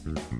Focus.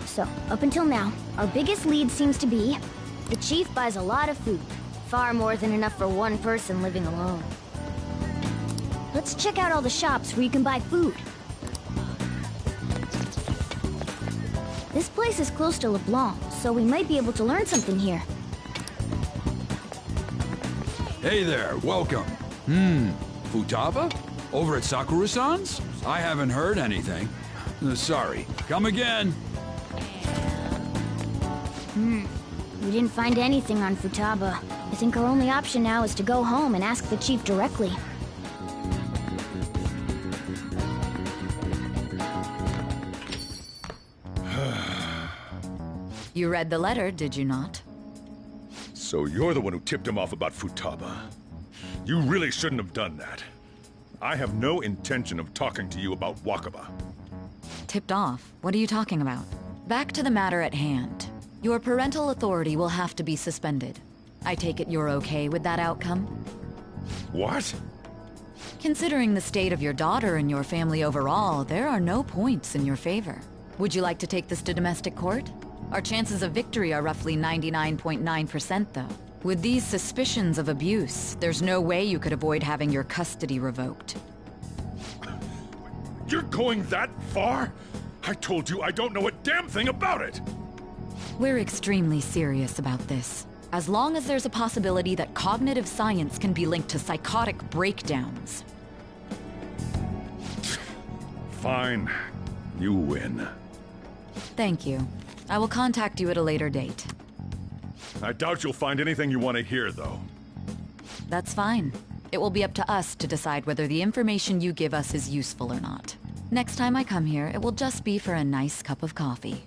So, up until now, our biggest lead seems to be the chief buys a lot of food. Far more than enough for one person living alone. Let's check out all the shops where you can buy food. This place is close to LeBlanc, so we might be able to learn something here. Hey there, welcome. Futaba? Over at Sakura-san's? I haven't heard anything. Sorry. Come again. We didn't find anything on Futaba. I think our only option now is to go home and ask the chief directly. You read the letter, did you not? So you're the one who tipped him off about Futaba. You really shouldn't have done that. I have no intention of talking to you about Wakaba. Tipped off? What are you talking about? Back to the matter at hand. Your parental authority will have to be suspended. I take it you're okay with that outcome? What? Considering the state of your daughter and your family overall, there are no points in your favor. Would you like to take this to domestic court? Our chances of victory are roughly 99.9% though. With these suspicions of abuse, there's no way you could avoid having your custody revoked. You're going that far? I told you I don't know a damn thing about it! We're extremely serious about this. As long as there's a possibility that cognitive science can be linked to psychotic breakdowns. Fine. You win. Thank you. I will contact you at a later date. I doubt you'll find anything you want to hear, though. That's fine. It will be up to us to decide whether the information you give us is useful or not. Next time I come here, it will just be for a nice cup of coffee.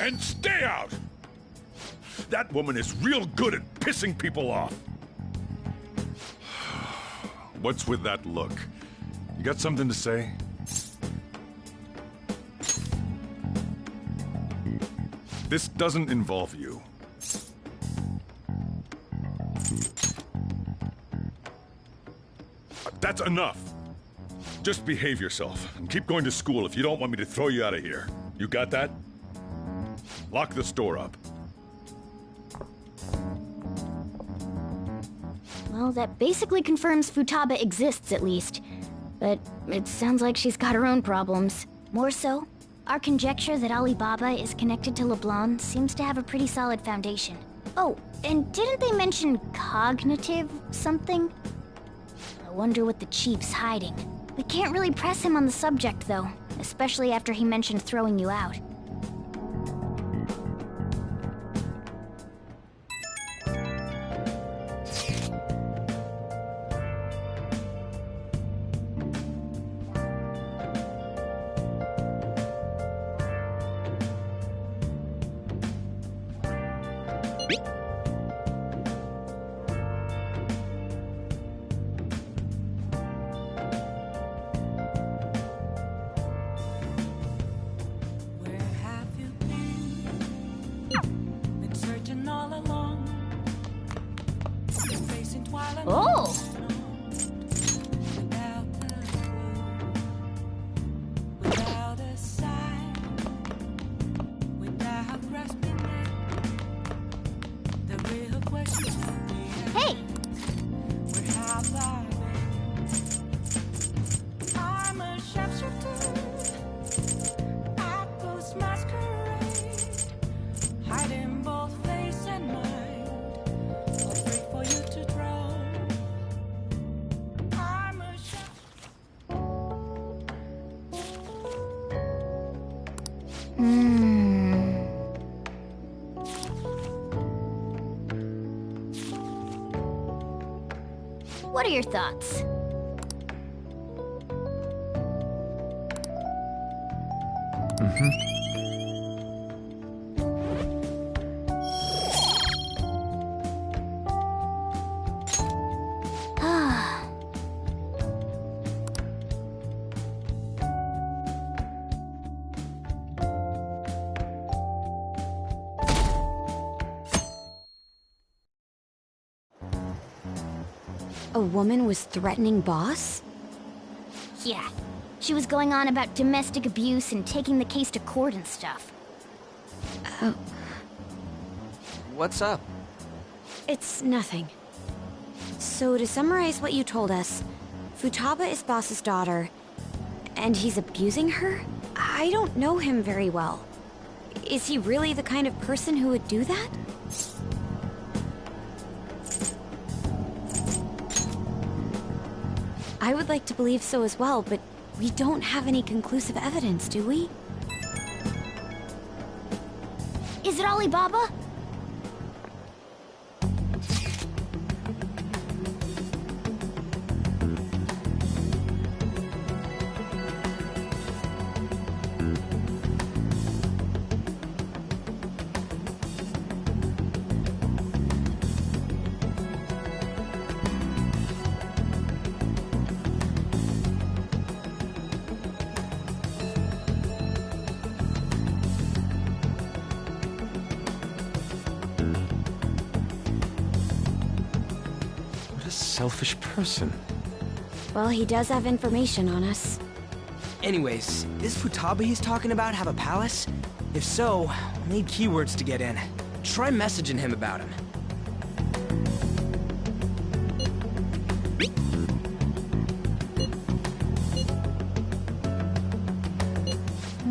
And stay out! That woman is real good at pissing people off. What's with that look? You got something to say? This doesn't involve you. That's enough. Just behave yourself and keep going to school if you don't want me to throw you out of here. You got that? Lock the store up. Well, that basically confirms Futaba exists, at least. But it sounds like she's got her own problems. More so, our conjecture that Alibaba is connected to LeBlanc seems to have a pretty solid foundation. Oh, and didn't they mention cognitive something? I wonder what the chief's hiding. We can't really press him on the subject, though, especially after he mentioned throwing you out. What are your thoughts? A woman was threatening Boss? Yeah. She was going on about domestic abuse and taking the case to court and stuff. What's up? It's nothing. So to summarize what you told us, Futaba is Boss's daughter, and he's abusing her? I don't know him very well. Is he really the kind of person who would do that? I would like to believe so as well, but we don't have any conclusive evidence, do we? Is it Alibaba? Selfish person. Well, he does have information on us. Anyways, is Futaba he's talking about have a palace? If so, we'll need keywords to get in. Try messaging him about him.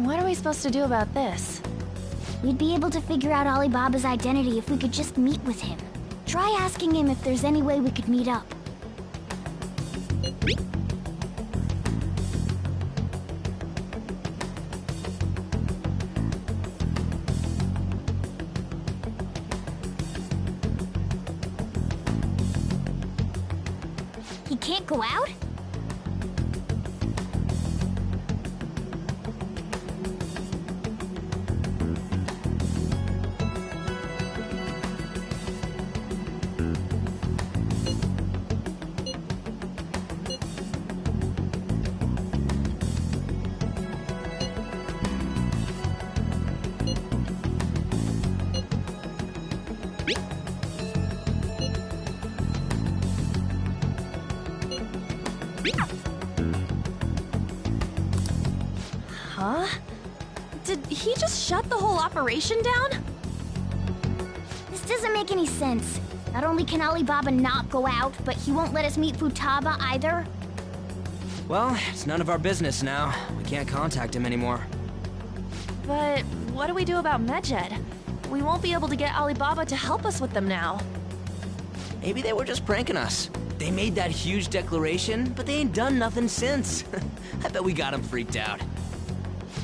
What are we supposed to do about this? We'd be able to figure out Alibaba's identity if we could just meet with him. Try asking him if there's any way we could meet up. He can't go out? Huh? Did he just shut the whole operation down? This doesn't make any sense. Not only can Alibaba not go out, but he won't let us meet Futaba either. Well, it's none of our business now. We can't contact him anymore. But what do we do about Medjed? We won't be able to get Alibaba to help us with them now. Maybe they were just pranking us. They made that huge declaration, but they ain't done nothing since. I bet we got them freaked out.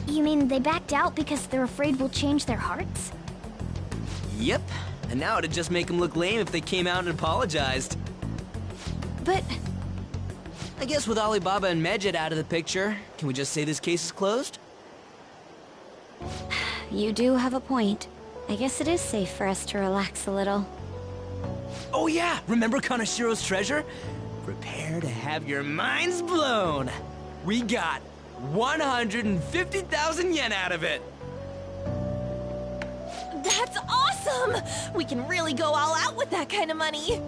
You mean they backed out because they're afraid we'll change their hearts? Yep. And now it'd just make them look lame if they came out and apologized. But I guess with Alibaba and Medjed out of the picture, can we just say this case is closed? You do have a point. I guess it is safe for us to relax a little. Oh yeah, remember Kanashiro's treasure? Prepare to have your minds blown. We got 150,000 yen out of it. that's awesome! We can really go all out with that kind of money.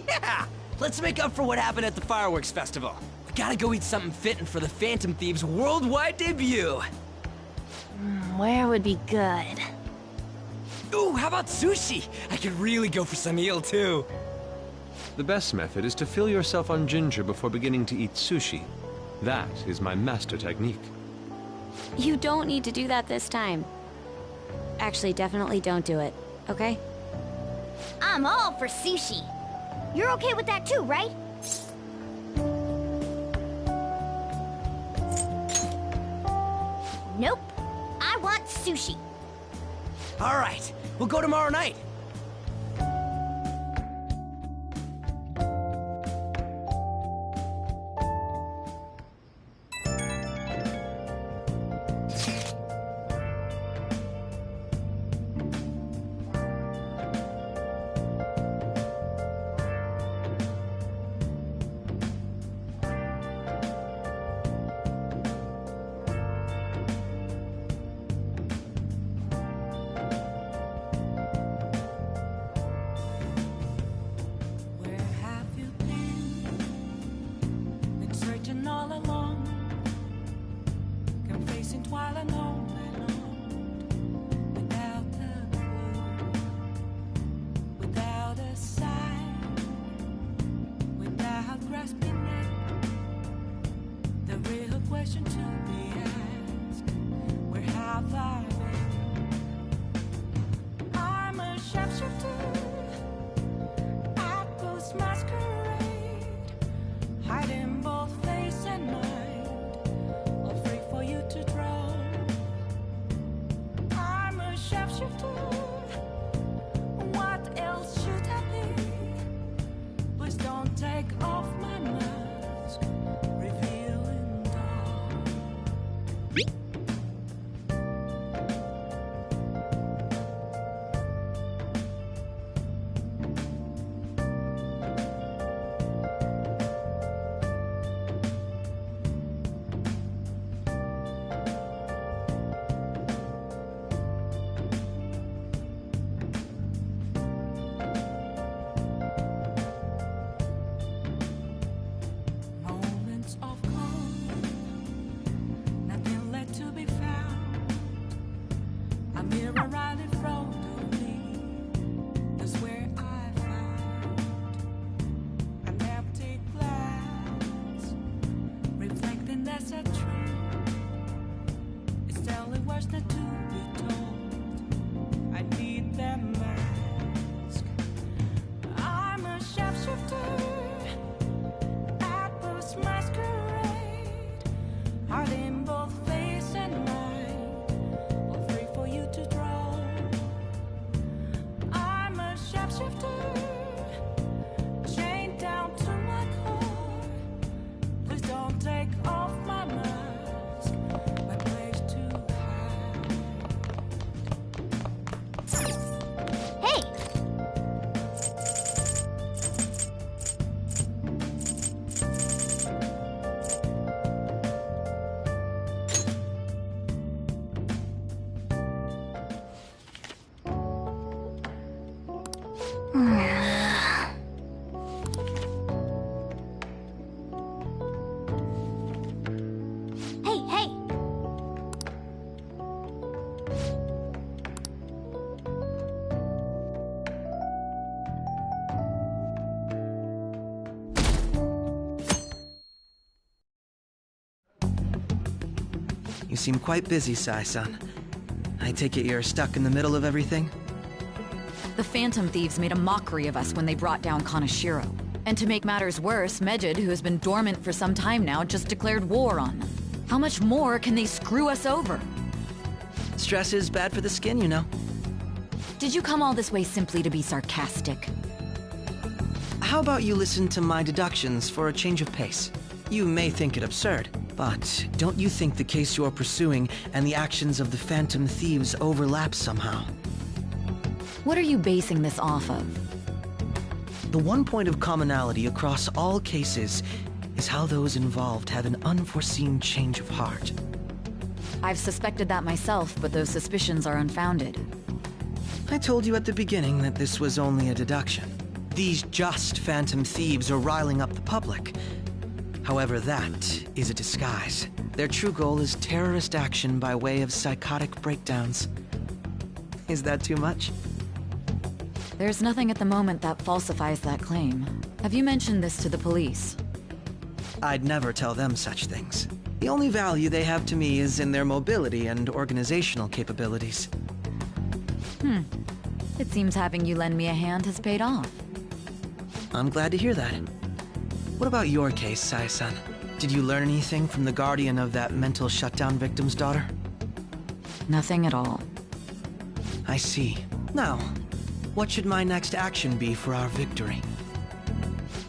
Yeah! Let's make up for what happened at the fireworks festival. We gotta go eat something fitting for the Phantom Thieves' worldwide debut. Where would be good? Ooh, how about sushi? I could really go for some eel, too. The best method is to fill yourself on ginger before beginning to eat sushi. That is my master technique. You don't need to do that this time. Actually, definitely don't do it, okay? I'm all for sushi. You're okay with that too, right? Nope. I want sushi. All right, we'll go tomorrow night. All along, confessing while alone, without a clue, without a sign, without grasping it. The real question to be asked: where have I been? I'm a sharpshooter at Post Masquerade, hiding both face and mind, all free for you to draw. I'm a sharpshooter. What else should I be? Please don't take off my mask, revealing dawn. Moments of calm, nothing left to be found. A mirror right in front of me, that's where I found an empty glass, reflecting that's a truth. It's telling words not to be told. I need that mask. I'm a sharpshooter at Post Masquerade, hiding both face and mind, all free for you to draw. I'm a sharpshooter, chained down to my core. Please don't take off my mask, my place to hide. Hey! Hey, hey! You seem quite busy, Sai-san. I take it you're stuck in the middle of everything? The Phantom Thieves made a mockery of us when they brought down Kaneshiro. And to make matters worse, Medjed, who has been dormant for some time now, just declared war on them. How much more can they screw us over? Stress is bad for the skin, you know. Did you come all this way simply to be sarcastic? How about you listen to my deductions for a change of pace? You may think it absurd, but don't you think the case you're pursuing and the actions of the Phantom Thieves overlap somehow? What are you basing this off of? The one point of commonality across all cases is how those involved have an unforeseen change of heart. I've suspected that myself, but those suspicions are unfounded. I told you at the beginning that this was only a deduction. These just phantom thieves are riling up the public. However, that is a disguise. Their true goal is terrorist action by way of psychotic breakdowns. Is that too much? There's nothing at the moment that falsifies that claim. Have you mentioned this to the police? I'd never tell them such things. The only value they have to me is in their mobility and organizational capabilities. It seems having you lend me a hand has paid off. I'm glad to hear that. What about your case, Sai-san? Did you learn anything from the guardian of that mental shutdown victim's daughter? Nothing at all. I see. Now, what should my next action be for our victory?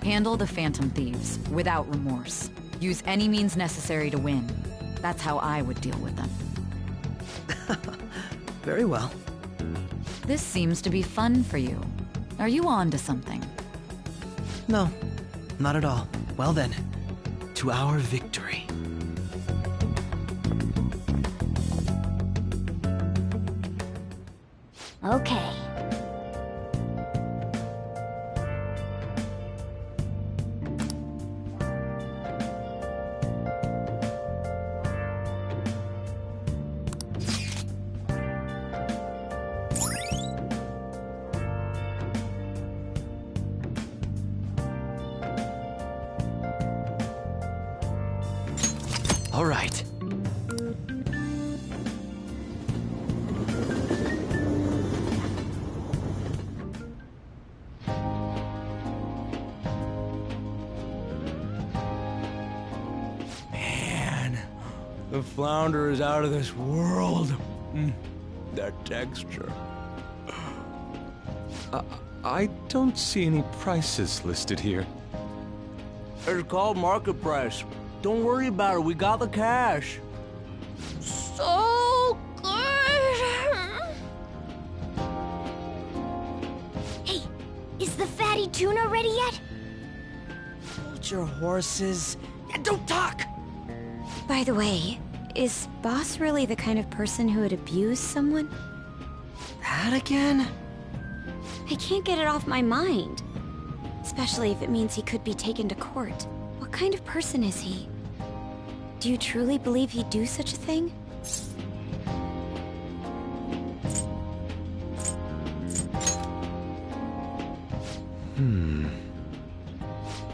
Handle the Phantom Thieves, without remorse. Use any means necessary to win. That's how I would deal with them. Very well. This seems to be fun for you. Are you on to something? No, not at all. Well then, to our victory. Okay. All right. Man, the flounder is out of this world. That texture. I don't see any prices listed here. It's called market price. Don't worry about it, we got the cash. So good! Hey, is the fatty tuna ready yet? Hold your horses and don't talk! By the way, is Boss really the kind of person who would abuse someone? That again? I can't get it off my mind. Especially if it means he could be taken to court. What kind of person is he? Do you truly believe he'd do such a thing?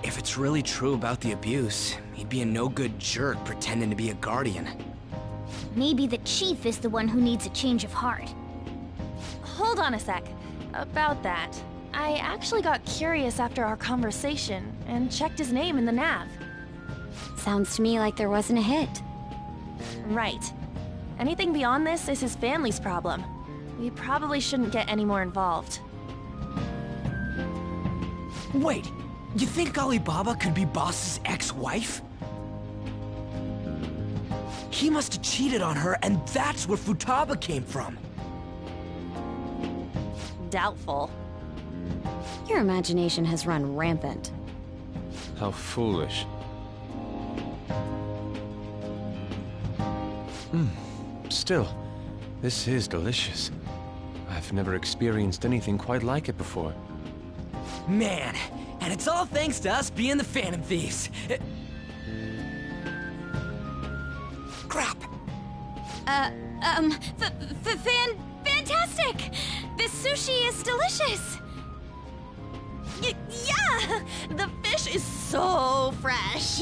If it's really true about the abuse, he'd be a no-good jerk pretending to be a guardian. Maybe the chief is the one who needs a change of heart. Hold on a sec. About that, I actually got curious after our conversation and checked his name in the nav. Sounds to me like there wasn't a hit. Right. Anything beyond this is his family's problem. We probably shouldn't get any more involved. Wait, you think Alibaba could be Boss's ex-wife? He must have cheated on her, and that's where Futaba came from. Doubtful. Your imagination has run rampant. How foolish. Still, this is delicious. I've never experienced anything quite like it before. Man, and it's all thanks to us being the Phantom Thieves. Crap. Fantastic! This sushi is delicious! Yeah! The fish is so fresh!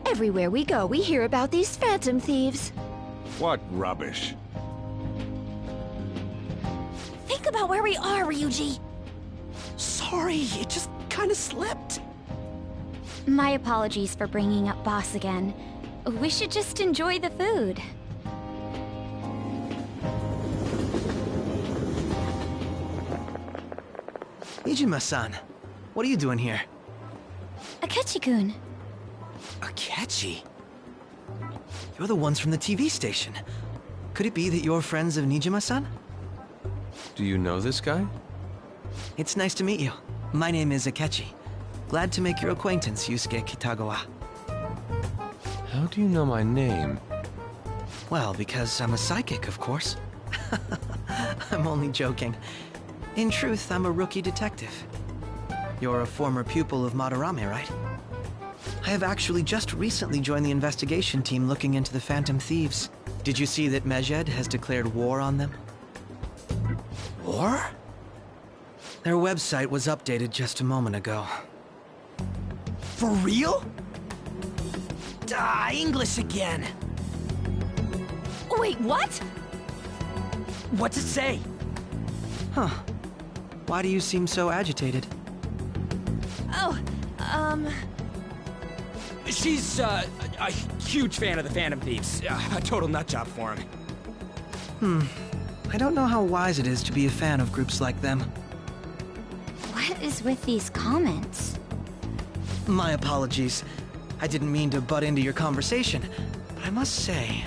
Everywhere we go, we hear about these Phantom Thieves. What rubbish. Think about where we are, Ryuji! Sorry, it just kinda slipped. My apologies for bringing up Boss again. We should just enjoy the food. Nijima-san, what are you doing here? Akechi-kun. Akechi? You're the ones from the TV station. Could it be that you're friends of Nijima-san? Do you know this guy? It's nice to meet you. My name is Akechi. Glad to make your acquaintance, Yusuke Kitagawa. How do you know my name? Well, because I'm a psychic, of course. I'm only joking. In truth, I'm a rookie detective. You're a former pupil of Madarame, right? I have actually just recently joined the investigation team looking into the Phantom Thieves. Did you see that Medjed has declared war on them? War? Their website was updated just a moment ago. For real? English again. Wait, what? What's it say? Huh. Why do you seem so agitated? Oh, She's, a huge fan of the Phantom Thieves. A total nutjob for him. I don't know how wise it is to be a fan of groups like them. What is with these comments? My apologies. I didn't mean to butt into your conversation, but I must say,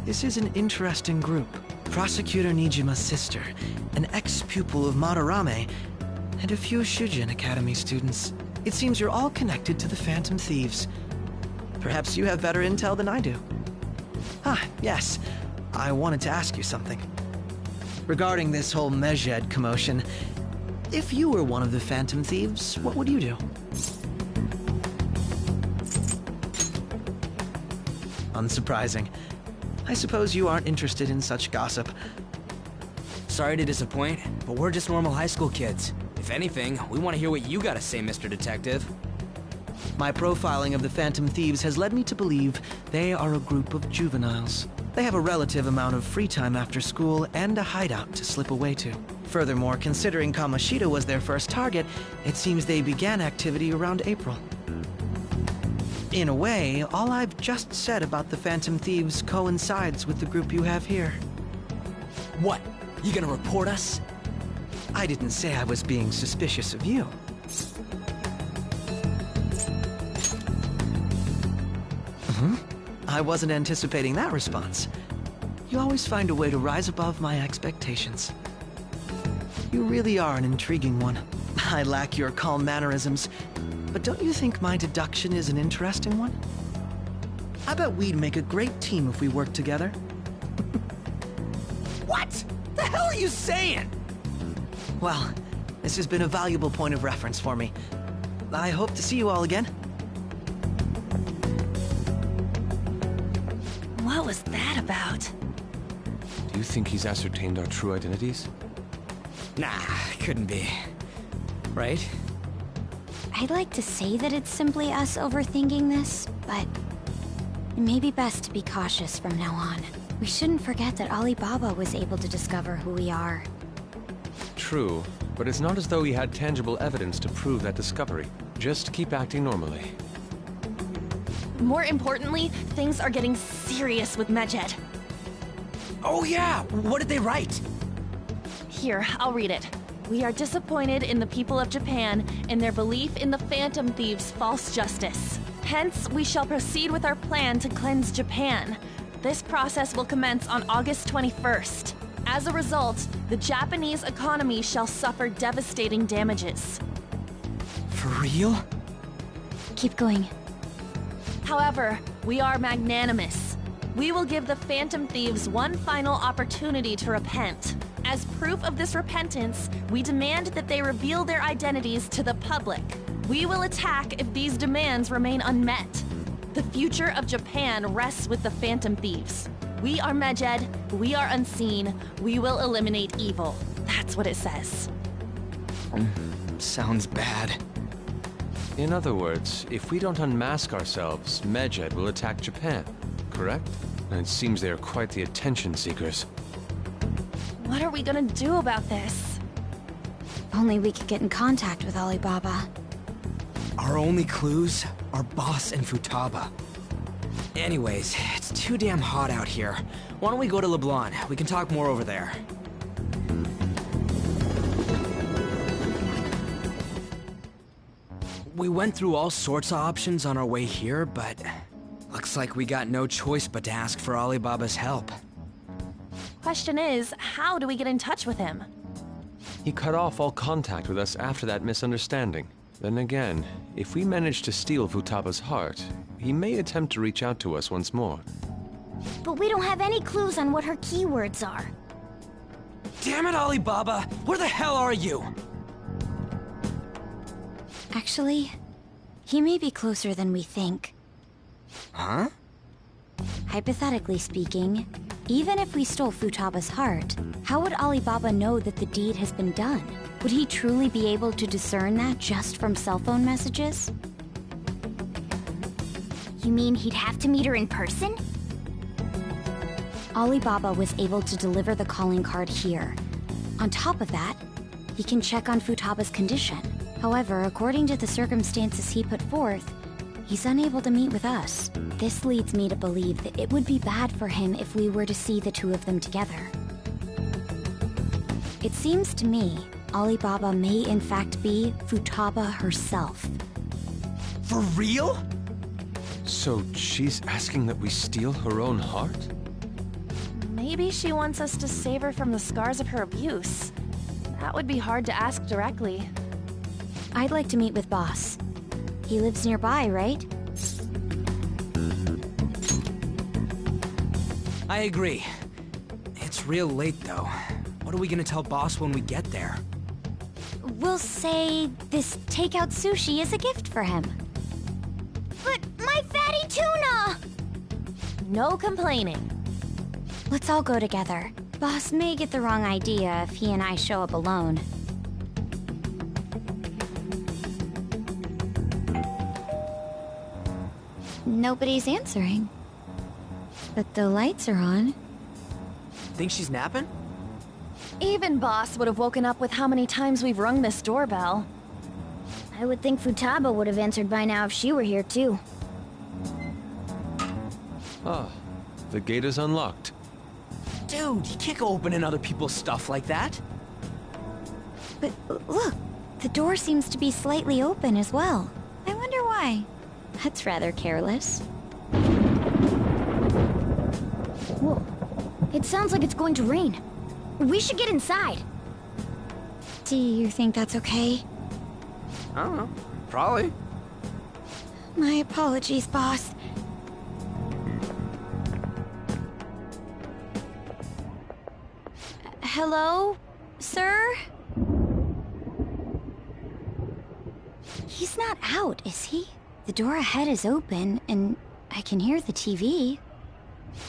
this is an interesting group. Prosecutor Nijima's sister, an ex-pupil of Madarame, and a few Shujin Academy students. It seems you're all connected to the Phantom Thieves. Perhaps you have better intel than I do. Yes. I wanted to ask you something. Regarding this whole Medjed commotion, if you were one of the Phantom Thieves, what would you do? Unsurprising. I suppose you aren't interested in such gossip. Sorry to disappoint, but we're just normal high school kids. If anything, we want to hear what you gotta say, Mr. Detective. My profiling of the Phantom Thieves has led me to believe they are a group of juveniles. They have a relative amount of free time after school and a hideout to slip away to. Furthermore, considering Kamoshida was their first target, it seems they began activity around April. In a way, all I've just said about the Phantom Thieves coincides with the group you have here. What? You gonna report us? I didn't say I was being suspicious of you. I wasn't anticipating that response. You always find a way to rise above my expectations. You really are an intriguing one. I lack your calm mannerisms, but don't you think my deduction is an interesting one? I bet we'd make a great team if we worked together. What? The hell are you saying? Well, this has been a valuable point of reference for me. I hope to see you all again. what was that about? Do you think he's ascertained our true identities? Nah, couldn't be. Right? I'd like to say that it's simply us overthinking this, but it may be best to be cautious from now on. We shouldn't forget that Alibaba was able to discover who we are. True, but it's not as though he had tangible evidence to prove that discovery. Just keep acting normally. More importantly, things are getting serious with Medjed. Oh yeah! What did they write? Here, I'll read it. We are disappointed in the people of Japan in their belief in the Phantom Thieves' false justice. Hence, we shall proceed with our plan to cleanse Japan. This process will commence on August 21st. As a result, the Japanese economy shall suffer devastating damages. For real? Keep going. However, we are magnanimous. We will give the Phantom Thieves one final opportunity to repent. As proof of this repentance, we demand that they reveal their identities to the public. We will attack if these demands remain unmet. The future of Japan rests with the Phantom Thieves. We are Medjed, we are unseen, we will eliminate evil. That's what it says. Sounds bad. In other words, if we don't unmask ourselves, Medjed will attack Japan, correct? And it seems they are quite the attention seekers. What are we gonna do about this? Only we could get in contact with Alibaba. Our only clues are Boss and Futaba. Anyways, it's too damn hot out here. Why don't we go to Leblanc? We can talk more over there. We went through all sorts of options on our way here, but looks like we got no choice but to ask for Alibaba's help. Question is, how do we get in touch with him? He cut off all contact with us after that misunderstanding. Then again, if we manage to steal Futaba's heart, he may attempt to reach out to us once more. But we don't have any clues on what her keywords are. Damn it, Alibaba! Where the hell are you? Actually, he may be closer than we think. Huh? Hypothetically speaking, even if we stole Futaba's heart, how would Alibaba know that the deed has been done? Would he truly be able to discern that just from cell phone messages? You mean he'd have to meet her in person? Alibaba was able to deliver the calling card here. On top of that, he can check on Futaba's condition. However, according to the circumstances he put forth, he's unable to meet with us. This leads me to believe that it would be bad for him if we were to see the two of them together. It seems to me Alibaba may in fact be Futaba herself. For real? So she's asking that we steal her own heart? Maybe she wants us to save her from the scars of her abuse. That would be hard to ask directly. I'd like to meet with Boss. He lives nearby, right? I agree. It's real late, though. What are we gonna tell Boss when we get there? We'll say this takeout sushi is a gift for him. But my fatty tuna! No complaining. Let's all go together. Boss may get the wrong idea if he and I show up alone. Nobody's answering. But the lights are on. Think she's napping? Even Boss would have woken up with how many times we've rung this doorbell. I would think Futaba would have answered by now if she were here too. Ah, the gate is unlocked. Dude, you can't go opening other people's stuff like that. But look, the door seems to be slightly open as well. I wonder why. That's rather careless. Whoa. It sounds like it's going to rain. We should get inside. Do you think that's okay? I don't know. Probably. My apologies, boss. Hello, sir? He's not out, is he? The door ahead is open, and I can hear the TV.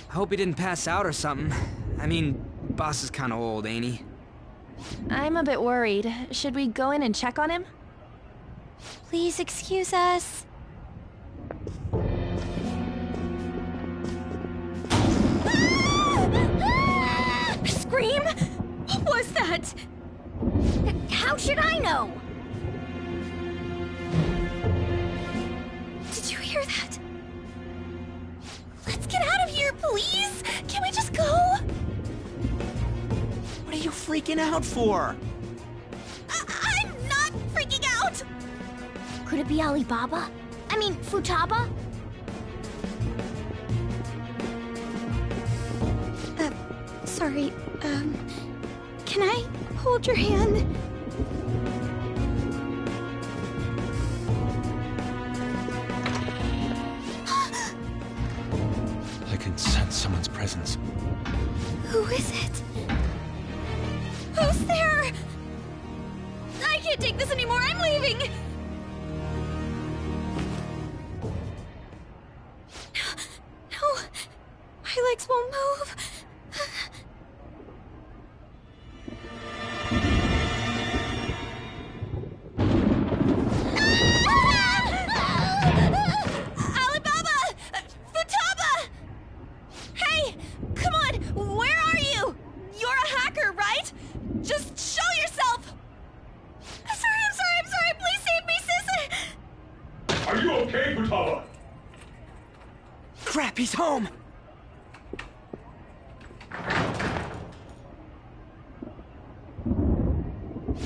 I hope he didn't pass out or something. I mean, Boss is kinda old, ain't he? I'm a bit worried. Should we go in and check on him? Please excuse us. Scream? What was that? How should I know? Did you hear that? Let's get out of here, please! Can we just go? What are you freaking out for? I'm not freaking out! Could it be Alibaba? I mean, Futaba? Sorry, can I hold your hand? I can sense someone's presence. Who is it? Who's there? I can't take this anymore, I'm leaving! No, my legs won't move. Alibaba! Futaba! Hey! Come on! Where are you? You're a hacker, right? Just show yourself! I'm sorry! Please save me, sis! Are you okay, Futaba? Crap, he's home!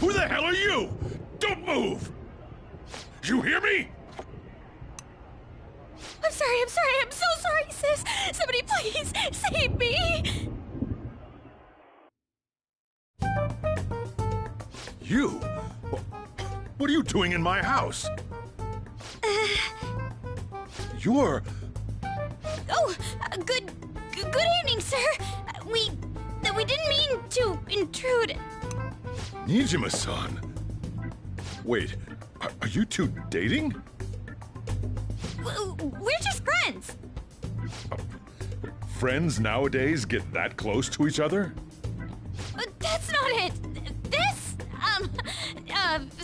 Who the hell are you? Don't move! You hear me? I'm so sorry, sis! Somebody please save me! You? What are you doing in my house? You're... Oh, good evening, sir. We didn't mean to intrude. Nijima-san. Wait, Are you two dating? We're just friends. Friends nowadays get that close to each other? That's not it. This,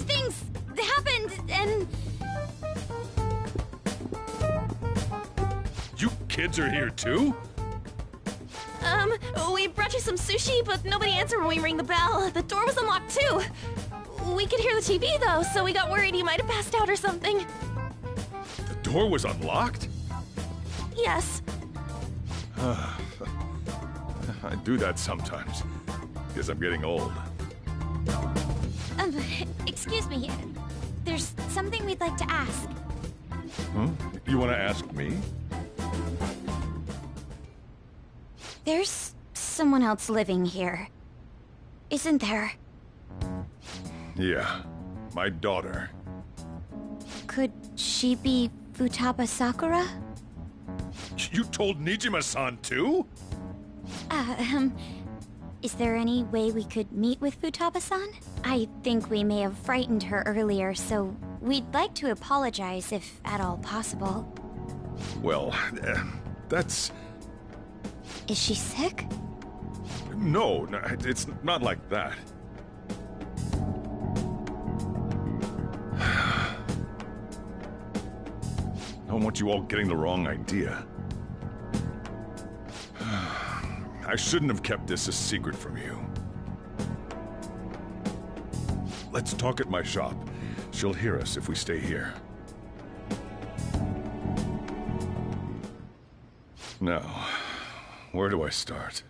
things happened and... You kids are here too? We brought you some sushi, but nobody answered when we rang the bell. The door was unlocked too. We could hear the TV though, so we got worried you might have passed out or something. The door was unlocked? Yes. I do that sometimes. Guess I'm getting old. Excuse me. There's something we'd like to ask. Huh? You want to ask me? There's someone else living here. Isn't there? Yeah, my daughter. Could she be Futaba Sakura? You told Nijima-san too? Is there any way we could meet with Futaba-san? I think we may have frightened her earlier, so we'd like to apologize if at all possible. Well, that's... Is she sick? No, it's not like that. I don't want you all getting the wrong idea. I shouldn't have kept this a secret from you. Let's talk at my shop. She'll hear us if we stay here. Now, where do I start?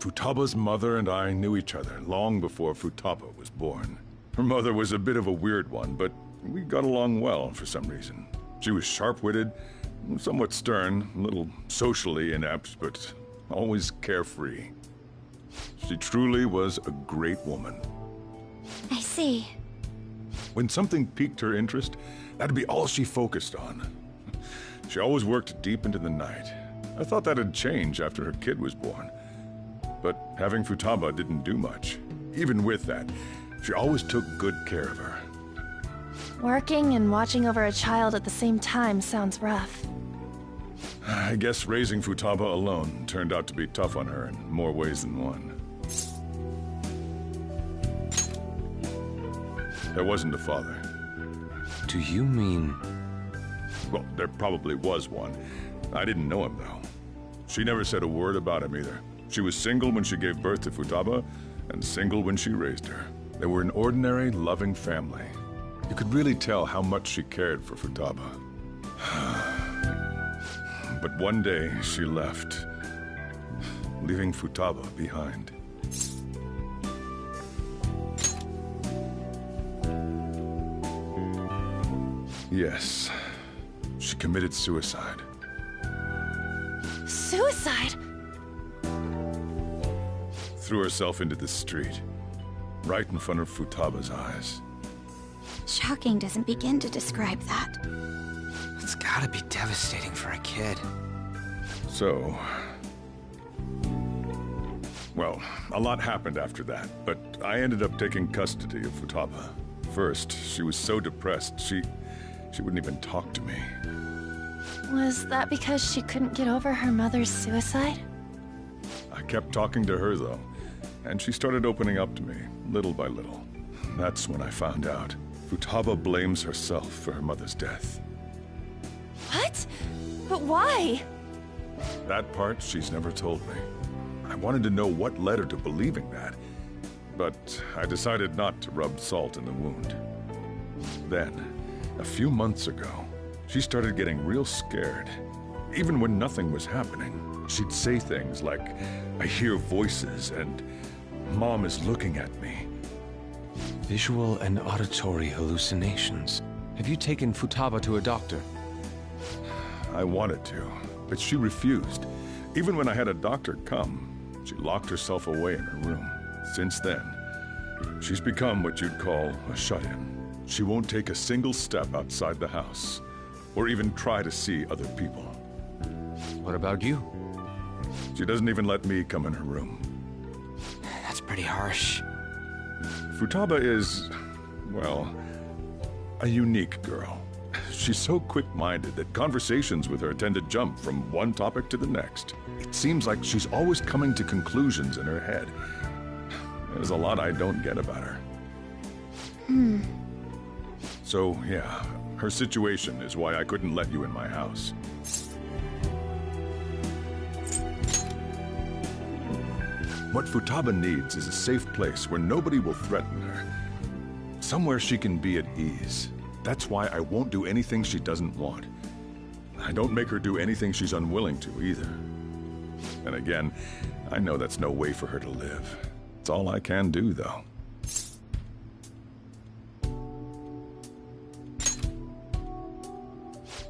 Futaba's mother and I knew each other long before Futaba was born. Her mother was a bit of a weird one, but we got along well for some reason. She was sharp-witted, somewhat stern, a little socially inept, but always carefree. She truly was a great woman. I see. When something piqued her interest, that'd be all she focused on. She always worked deep into the night. I thought that'd change after her kid was born. But having Futaba didn't do much. Even with that, she always took good care of her. Working and watching over a child at the same time sounds rough. I guess raising Futaba alone turned out to be tough on her in more ways than one. There wasn't a father. Do you mean... Well, there probably was one. I didn't know him, though. She never said a word about him either. She was single when she gave birth to Futaba, and single when she raised her. They were an ordinary, loving family. You could really tell how much she cared for Futaba. But one day, she left, leaving Futaba behind. Yes, she committed suicide. Suicide? Threw herself into the street, right in front of Futaba's eyes. Shocking doesn't begin to describe that. It's gotta be devastating for a kid. So... Well, a lot happened after that, but I ended up taking custody of Futaba. First, she was so depressed, she wouldn't even talk to me. Was that because she couldn't get over her mother's suicide? I kept talking to her, though, and she started opening up to me, little by little. That's when I found out. Futaba blames herself for her mother's death. What? But why? That part she's never told me. I wanted to know what led her to believing that, but I decided not to rub salt in the wound. Then, a few months ago, she started getting real scared. Even when nothing was happening, she'd say things like, "I hear voices," and "Mom is looking at me." Visual and auditory hallucinations. Have you taken Futaba to a doctor? I wanted to, but she refused. Even when I had a doctor come, she locked herself away in her room. Since then, she's become what you'd call a shut-in. She won't take a single step outside the house, or even try to see other people. What about you? She doesn't even let me come in her room. That's pretty harsh. Futaba is, well, a unique girl. She's so quick-minded that conversations with her tend to jump from one topic to the next. It seems like she's always coming to conclusions in her head. There's a lot I don't get about her. So, yeah, her situation is why I couldn't let you in my house. What Futaba needs is a safe place where nobody will threaten her. Somewhere she can be at ease. That's why I won't do anything she doesn't want. I don't make her do anything she's unwilling to, either. And again, I know that's no way for her to live. It's all I can do, though.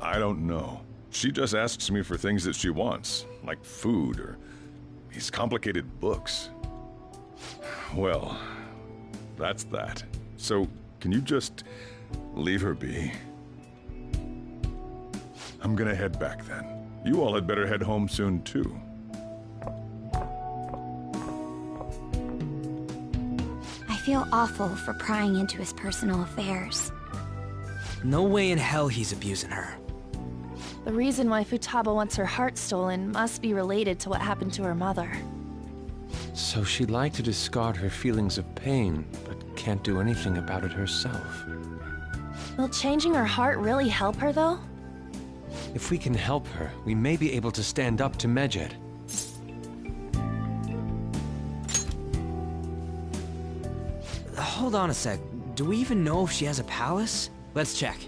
I don't know. She just asks me for things that she wants, like food or these complicated books. Well, that's that. So, can you just leave her be? I'm gonna head back then. You all had better head home soon, too. I feel awful for prying into his personal affairs. No way in hell he's abusing her. The reason why Futaba wants her heart stolen must be related to what happened to her mother. So she'd like to discard her feelings of pain, but can't do anything about it herself. Will changing her heart really help her, though? If we can help her, we may be able to stand up to Medjed. Hold on a sec. Do we even know if she has a palace? Let's check.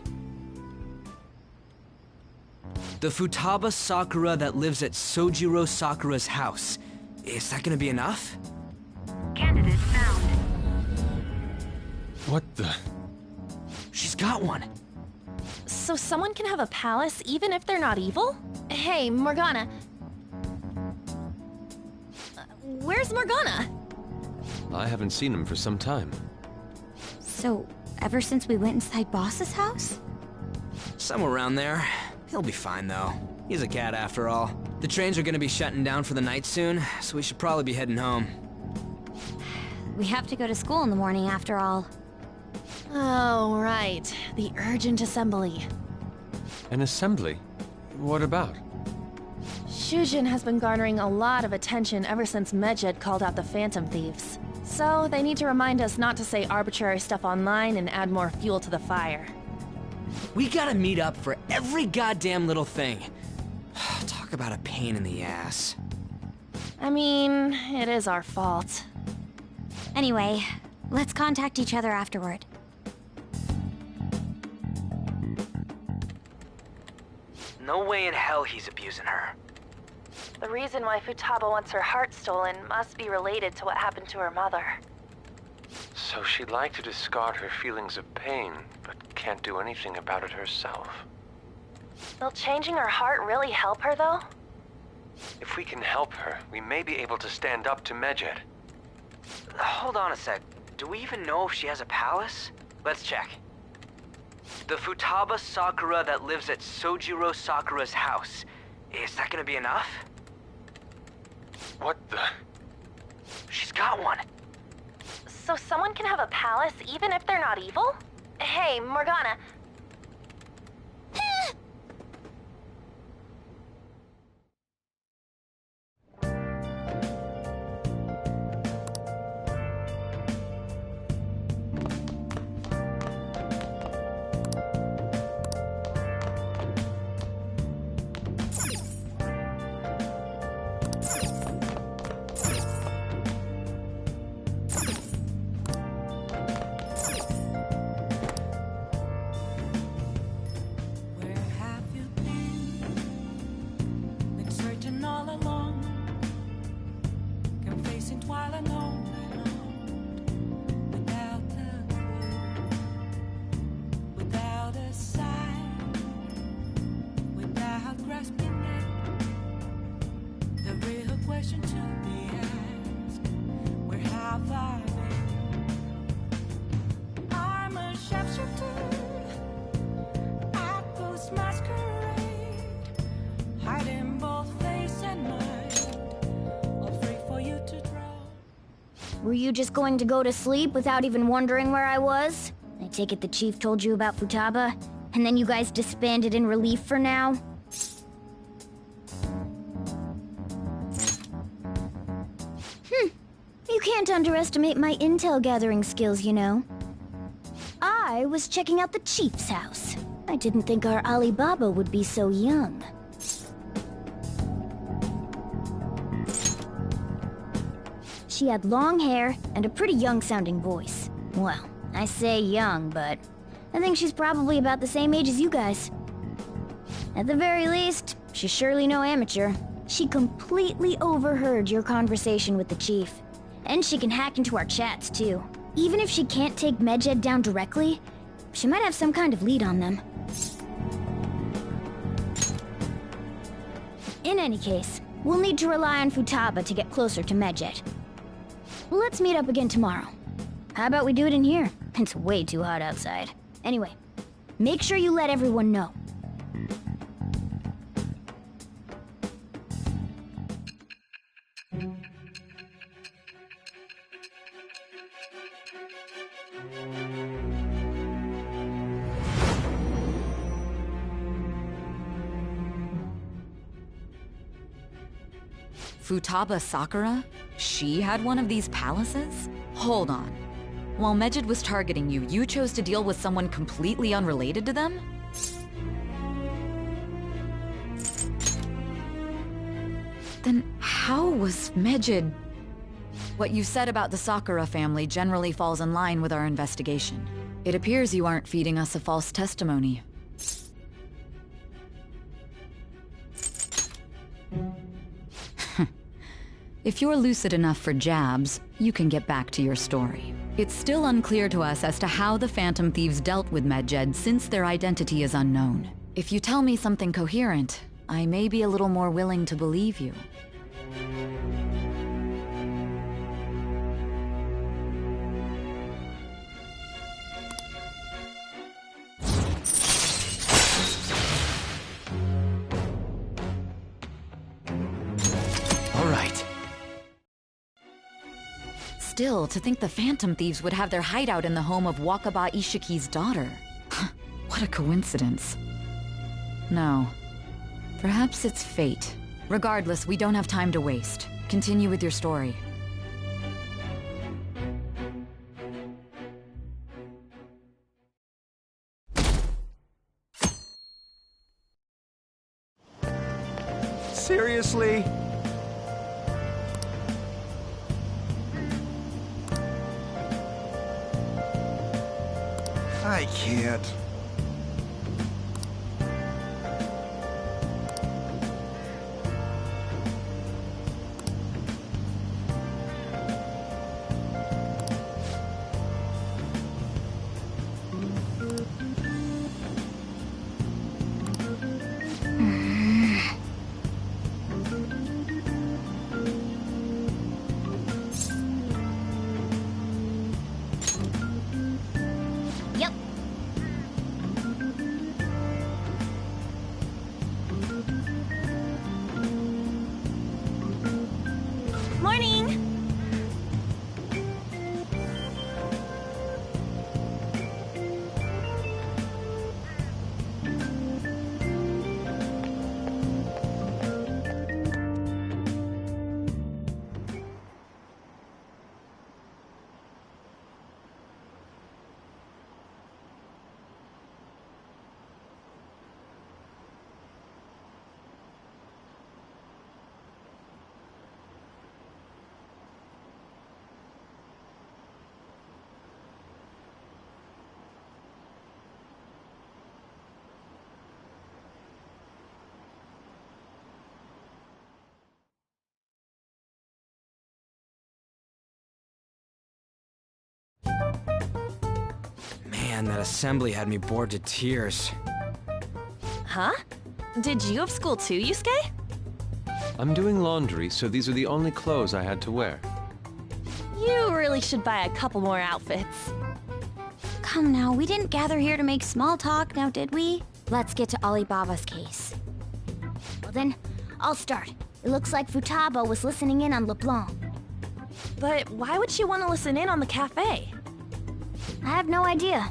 The Futaba Sakura that lives at Sojiro Sakura's house. Is that gonna be enough? Candidate found. What the? She's got one. So someone can have a palace even if they're not evil? Hey, Morgana. Where's Morgana? I haven't seen him for some time. So, ever since we went inside Boss's house? Somewhere around there. He'll be fine, though. He's a cat, after all. The trains are gonna be shutting down for the night soon, so we should probably be heading home. We have to go to school in the morning, after all. Oh, right. The urgent assembly. An assembly? What about? Shujin has been garnering a lot of attention ever since Medjed called out the Phantom Thieves. So, they need to remind us not to say arbitrary stuff online and add more fuel to the fire. We gotta meet up for every goddamn little thing. Talk about a pain in the ass. I mean, it is our fault. Anyway, let's contact each other afterward. No way in hell he's abusing her. The reason why Futaba wants her heart stolen must be related to what happened to her mother. So she'd like to discard her feelings of pain, but can't do anything about it herself. Will changing her heart really help her, though? If we can help her, we may be able to stand up to Medjed. Hold on a sec. Do we even know if she has a palace? Let's check. The Futaba Sakura that lives at Sojiro Sakura's house. Is that gonna be enough? What the? She's got one. So someone can have a palace even if they're not evil? Hey, Morgana. Where have you been? Been searching all along, confessing while alone, without a clue, without a sign, without grasping it. The real question to be asked: where have I been? I'm a sharpshooter. Masquerade, hiding both face and mind, afraid for you to draw. Were you just going to go to sleep without even wondering where I was? I take it the chief told you about Futaba, and then you guys disbanded in relief for now? You can't underestimate my intel gathering skills, you know. I was checking out the chief's house. I didn't think our Alibaba would be so young. She had long hair and a pretty young-sounding voice. Well, I say young, but I think she's probably about the same age as you guys. At the very least, she's surely no amateur. She completely overheard your conversation with the chief. And she can hack into our chats, too. Even if she can't take Medjed down directly, she might have some kind of lead on them. In any case, we'll need to rely on Futaba to get closer to Medjed. Let's meet up again tomorrow. How about we do it in here? It's way too hot outside. Anyway, make sure you let everyone know. Futaba Sakura? She had one of these palaces? Hold on. While Medjed was targeting you, you chose to deal with someone completely unrelated to them? Then how was Medjed... What you said about the Sakura family generally falls in line with our investigation. It appears you aren't feeding us a false testimony. If you're lucid enough for jabs, you can get back to your story. It's still unclear to us as to how the Phantom Thieves dealt with Medjed since their identity is unknown. If you tell me something coherent, I may be a little more willing to believe you. Still, to think the Phantom Thieves would have their hideout in the home of Wakaba Ishiki's daughter. What a coincidence. No. Perhaps it's fate. Regardless, we don't have time to waste. Continue with your story. Seriously? I can't. Man, that assembly had me bored to tears. Huh? Did you have school too, Yusuke? I'm doing laundry, so these are the only clothes I had to wear. You really should buy a couple more outfits. Come now, we didn't gather here to make small talk, now did we? Let's get to Alibaba's case. Well then, I'll start. It looks like Futaba was listening in on LeBlanc. But why would she want to listen in on the cafe? I have no idea.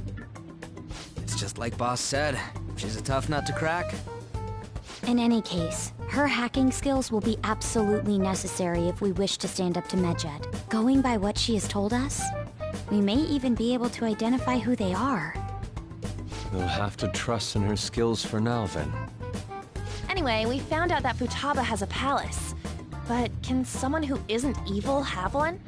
just like Boss said. She's a tough nut to crack. In any case, her hacking skills will be absolutely necessary if we wish to stand up to Medjed. Going by what she has told us, we may even be able to identify who they are. We'll have to trust in her skills for now, then. Anyway, we found out that Futaba has a palace. But can someone who isn't evil have one?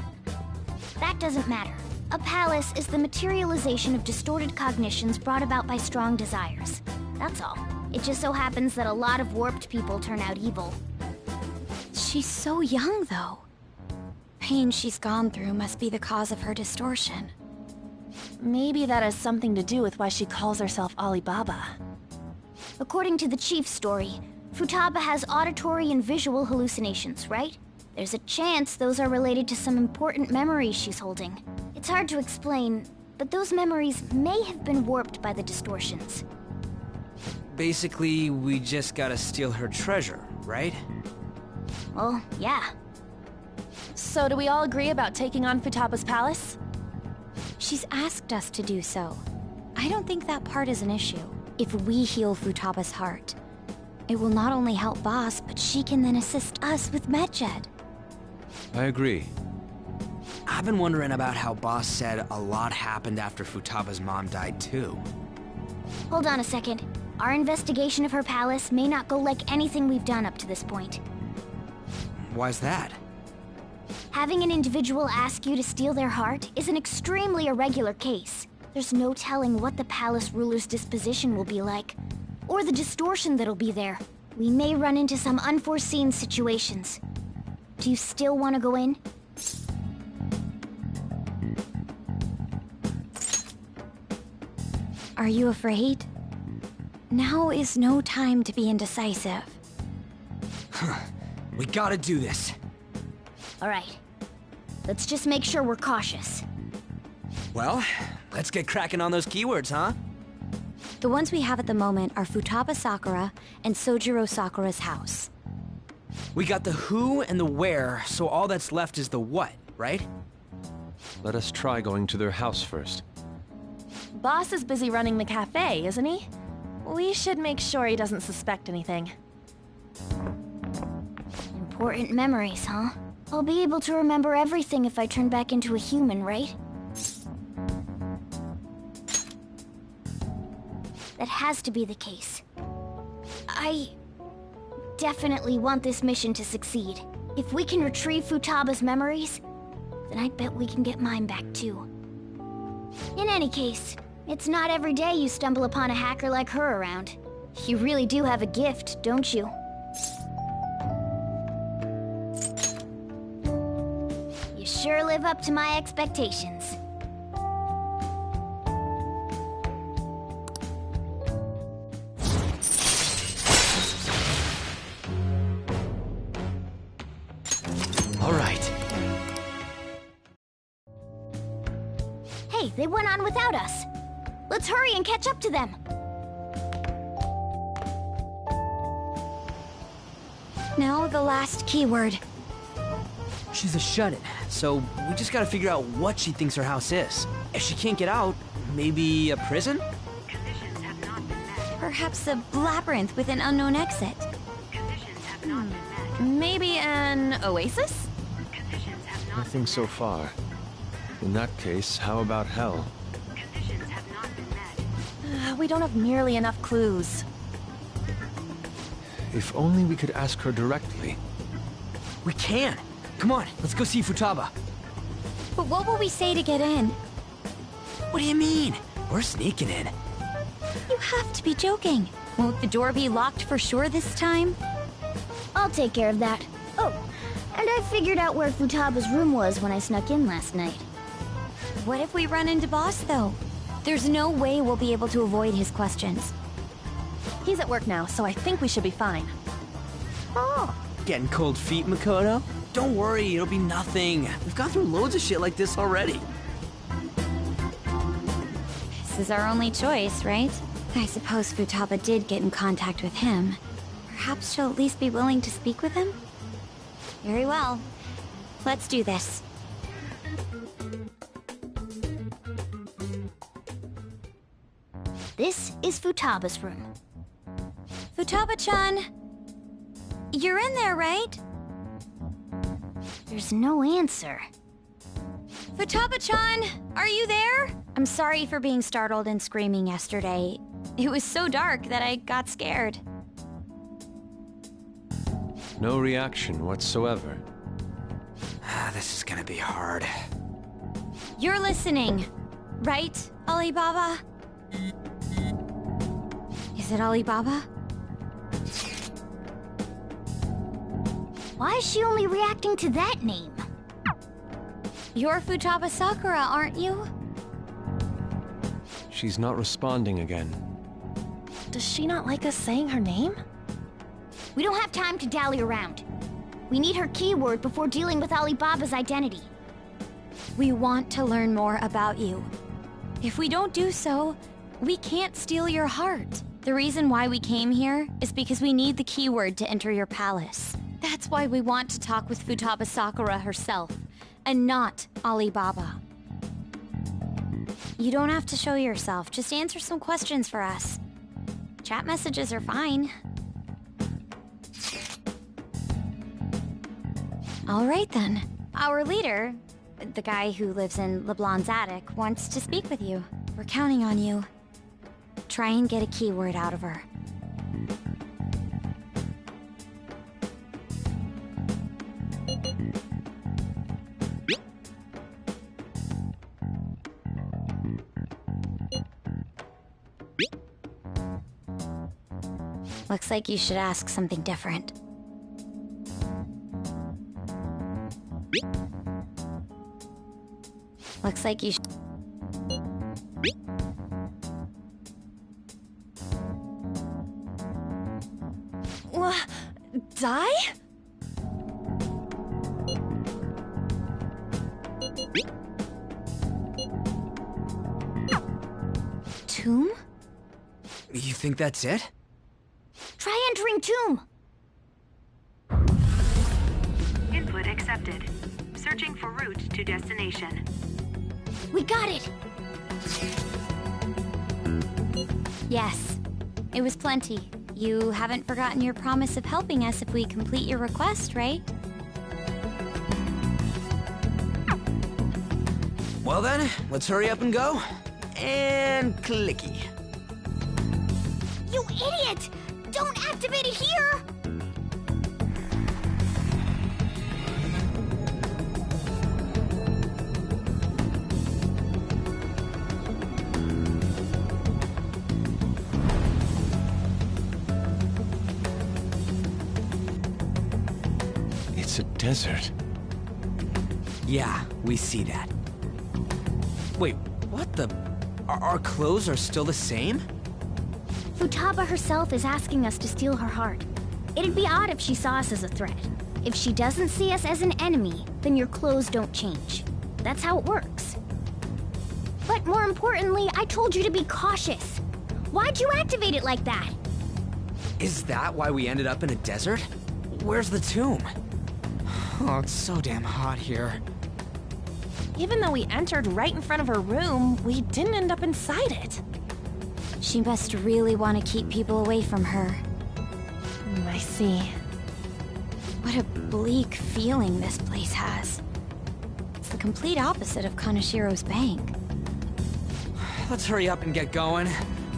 That doesn't matter. A palace is the materialization of distorted cognitions brought about by strong desires. That's all. It just so happens that a lot of warped people turn out evil. She's so young, though. Pain she's gone through must be the cause of her distortion. Maybe that has something to do with why she calls herself Alibaba. According to the chief's story, Futaba has auditory and visual hallucinations, right? There's a chance those are related to some important memories she's holding. It's hard to explain, but those memories may have been warped by the distortions. Basically, we just gotta steal her treasure, right? Well, yeah. So do we all agree about taking on Futaba's palace? She's asked us to do so. I don't think that part is an issue. If we heal Futaba's heart, it will not only help Boss, but she can then assist us with Medjed. I agree. I've been wondering about how Boss said a lot happened after Futaba's mom died, too. Hold on a second. Our investigation of her palace may not go like anything we've done up to this point. Why's that? Having an individual ask you to steal their heart is an extremely irregular case. There's no telling what the palace ruler's disposition will be like, or the distortion that'll be there. We may run into some unforeseen situations. Do you still want to go in? Are you afraid? Now is no time to be indecisive. We gotta do this. All right. Let's just make sure we're cautious. Well, let's get cracking on those keywords, huh? The ones we have at the moment are Futaba Sakura and Sojiro Sakura's house. We got the who and the where, so all that's left is the what, right? Let us try going to their house first. Boss is busy running the cafe, isn't he? We should make sure he doesn't suspect anything. Important memories, huh? I'll be able to remember everything if I turn back into a human, right? That has to be the case. I definitely want this mission to succeed. If we can retrieve Futaba's memories, then I bet we can get mine back too. In any case, it's not every day you stumble upon a hacker like her around. You really do have a gift, don't you? You sure live up to my expectations. All right. Hey, they went on without us. Let's hurry and catch up to them. Now the last keyword. She's a shut-in, so we just gotta figure out what she thinks her house is. If she can't get out, maybe a prison? Perhaps a labyrinth with an unknown exit. Maybe an oasis? Nothing so far. In that case, how about hell? We don't have nearly enough clues. If only we could ask her directly. We can! Come on, let's go see Futaba. But what will we say to get in? What do you mean? We're sneaking in. You have to be joking. Won't the door be locked for sure this time? I'll take care of that. Oh, and I figured out where Futaba's room was when I snuck in last night. What if we run into Boss, though? There's no way we'll be able to avoid his questions. He's at work now, so I think we should be fine. Oh, getting cold feet, Makoto? Don't worry, it'll be nothing. We've gone through loads of shit like this already. This is our only choice, right? I suppose Futaba did get in contact with him. Perhaps she'll at least be willing to speak with him? Very well. Let's do this. This is Futaba's room. Futaba-chan, you're in there, right? There's no answer. Futaba-chan, are you there? I'm sorry for being startled and screaming yesterday. It was so dark that I got scared. No reaction whatsoever. This is gonna be hard. You're listening, right, Alibaba? Is it Alibaba? Why is she only reacting to that name? You're Futaba Sakura, aren't you? She's not responding again. Does she not like us saying her name? We don't have time to dally around. We need her keyword before dealing with Alibaba's identity. We want to learn more about you. If we don't do so, we can't steal your heart. The reason why we came here is because we need the keyword to enter your palace. That's why we want to talk with Futaba Sakura herself, and not Alibaba. You don't have to show yourself, just answer some questions for us. Chat messages are fine. All right then. Our leader, the guy who lives in LeBlanc's attic, wants to speak with you. We're counting on you. Try and get a keyword out of her. Looks like you should ask something different. Looks like you should... Die? Tomb? You think that's it? Try entering Tomb! Input accepted. Searching for route to destination. We got it! Yes. It was plenty. You haven't forgotten your promise of helping us if we complete your request, right? Well then, let's hurry up and go. And clicky. You idiot! Don't activate it here! It's a desert. Yeah, we see that. Wait, what the... Our clothes are still the same? Futaba herself is asking us to steal her heart. It'd be odd if she saw us as a threat. If she doesn't see us as an enemy, then your clothes don't change. That's how it works. But more importantly, I told you to be cautious. Why'd you activate it like that? Is that why we ended up in a desert? Where's the tomb? Oh, it's so damn hot here. Even though we entered right in front of her room, we didn't end up inside it. She must really want to keep people away from her. I see. What a bleak feeling this place has. It's the complete opposite of Kanashiro's bank. Let's hurry up and get going.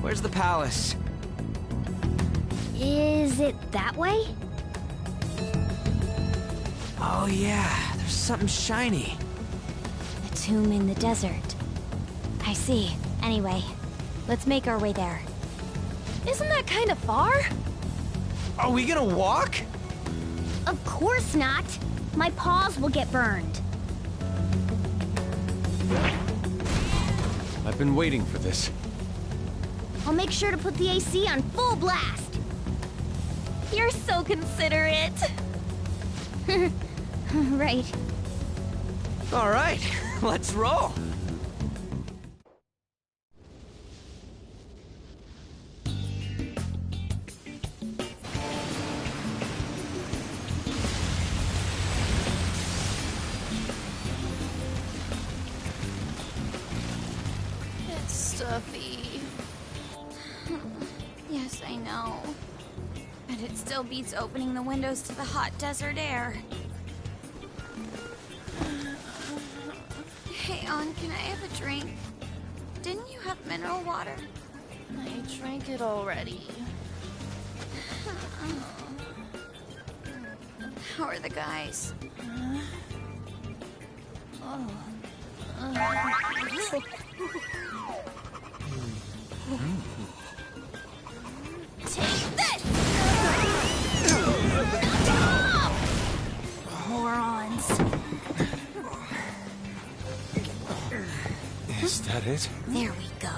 Where's the palace? Is it that way? Oh yeah, there's something shiny. A tomb in the desert. I see. Anyway, let's make our way there. Isn't that kind of far? Are we gonna walk? Of course not. My paws will get burned. I've been waiting for this. I'll make sure to put the AC on full blast. You're so considerate. Right. All right, let's roll. It's stuffy. I know. But it still beats opening the windows to the hot desert air. Hey, On, can I have a drink? Didn't you have mineral water? I drank it already. How are the guys? Take this! Morons. Is that it? There we go.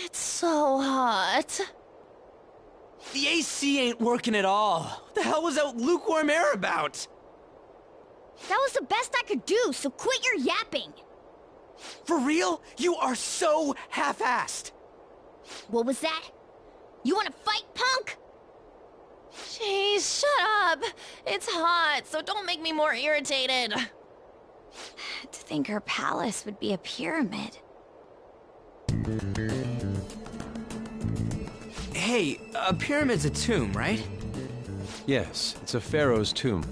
It's so hot. The AC ain't working at all. What the hell was that lukewarm air about? That was the best I could do, so quit your yapping. For real? You are so half-assed. What was that? You wanna fight, punk? Jeez, shut up. It's hot, so don't make me more irritated. To think her palace would be a pyramid. Hey, a pyramid's a tomb, right? Yes, it's a pharaoh's tomb.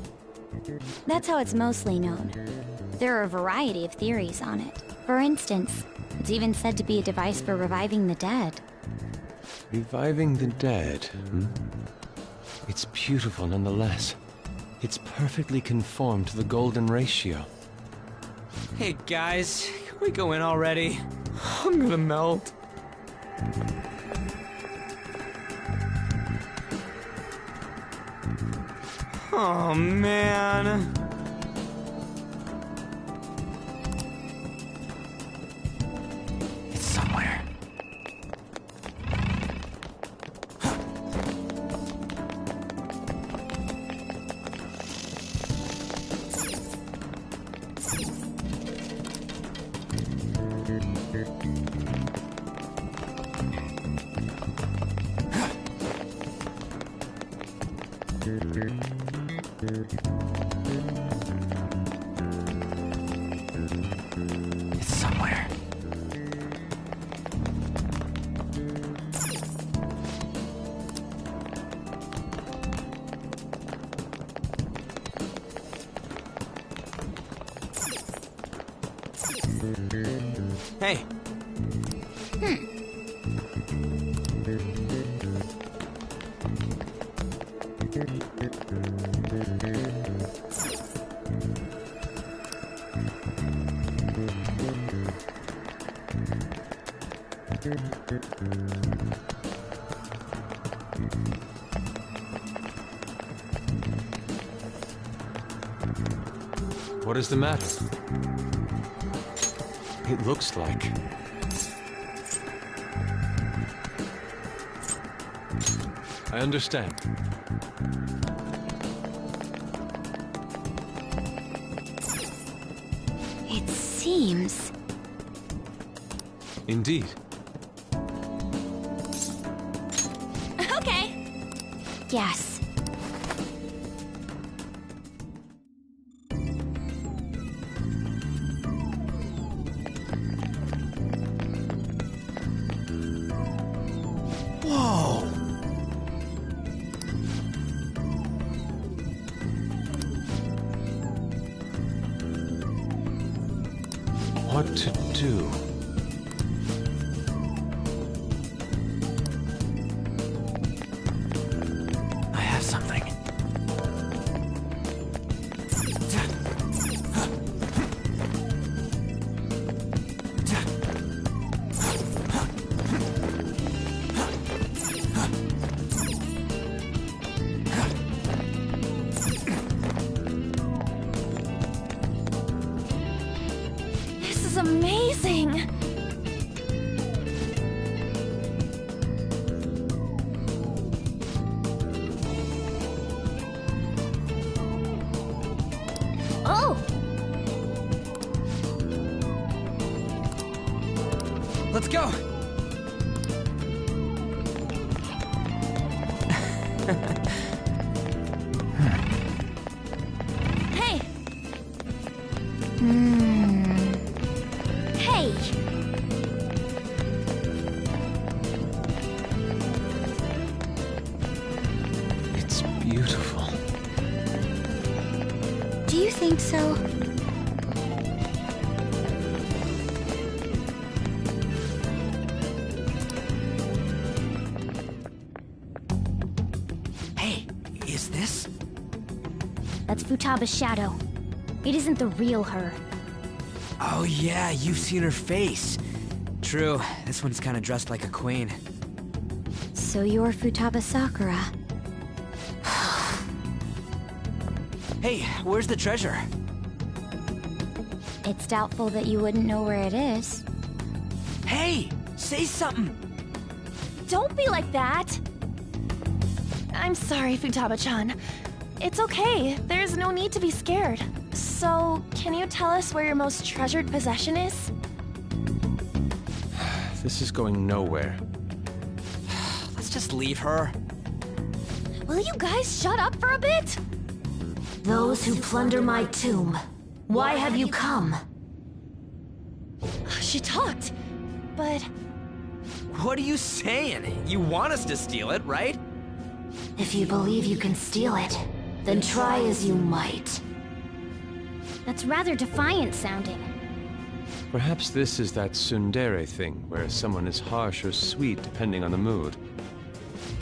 That's how it's mostly known. There are a variety of theories on it. For instance, it's even said to be a device for reviving the dead. Reviving the dead, hmm? It's beautiful nonetheless. It's perfectly conformed to the golden ratio. Hey guys, can we go in already? I'm gonna melt. Oh man. It's somewhere. It's somewhere. Hey. What is the matter? It looks like... I understand. It seems... Indeed. Okay. Yes. Whoa. What to do? I have something. This is amazing. Oh! Let's go! Hey! Hey! It's beautiful. Do you think so? Hey, is this? That's Futaba's shadow. It isn't the real her. Oh yeah, you've seen her face. True, this one's kinda dressed like a queen. So you're Futaba Sakura. Hey, where's the treasure? It's doubtful that you wouldn't know where it is. Hey, say something! Don't be like that! I'm sorry, Futaba-chan. It's okay. There's no need to be scared. So, can you tell us where your most treasured possession is? This is going nowhere. Let's just leave her. Will you guys shut up for a bit? Those who plunder my tomb, why have you come? She talked, but... What are you saying? You want us to steal it, right? If you believe you can steal it, then try as you might. That's rather defiant sounding. Perhaps this is that tsundere thing, where someone is harsh or sweet depending on the mood.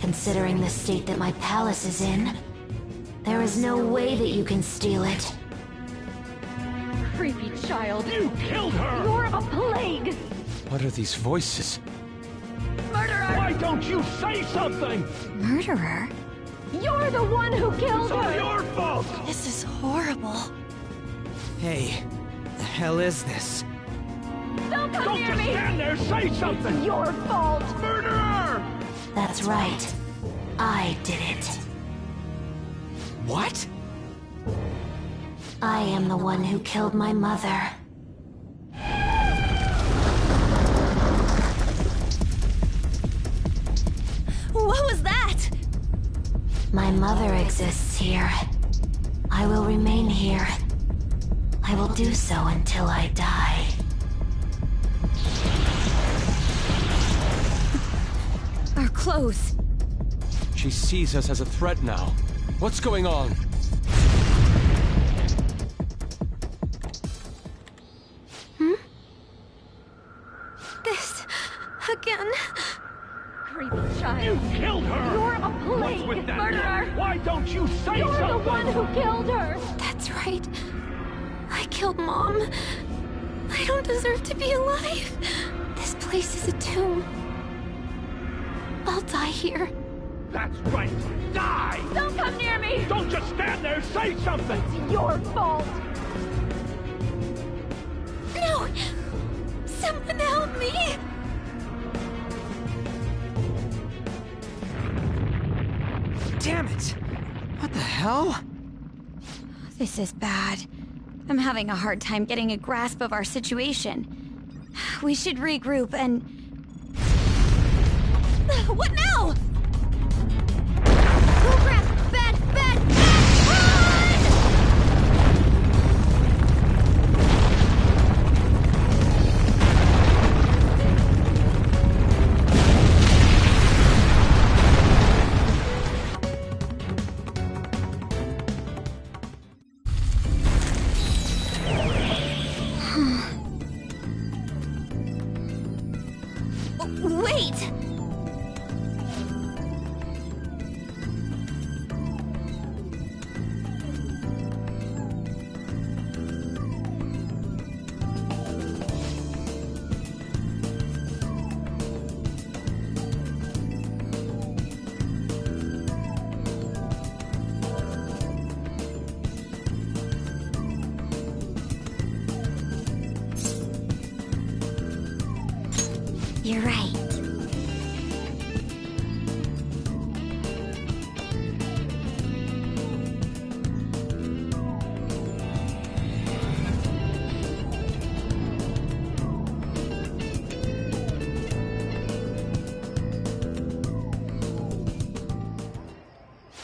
Considering the state that my palace is in, there is no way that you can steal it. Creepy child. You killed her! You're a plague! What are these voices? Murderer! Why don't you say something? Murderer? You're the one who killed her! It's all your fault! This is horrible. Hey, the hell is this? Don't come near me! Don't just stand there, say something! It's your fault! Murderer! That's right. I did it. What? I am the one who killed my mother. What was that? My mother exists here. I will remain here. I will do so until I die. Our clothes. She sees us as a threat now. What's going on? This... again... Creepy child. You killed her! You're a plague! What's with that? Murderer! Why don't you say something? You're the one who killed her! That's right. I killed Mom. I don't deserve to be alive. This place is a tomb. I'll die here. That's right. Die! Don't come near me! Don't just stand there, say something! It's your fault! No! Someone help me! Damn it! What the hell? This is bad. I'm having a hard time getting a grasp of our situation. We should regroup and... What now? Progress! Bad! Wait! You're right.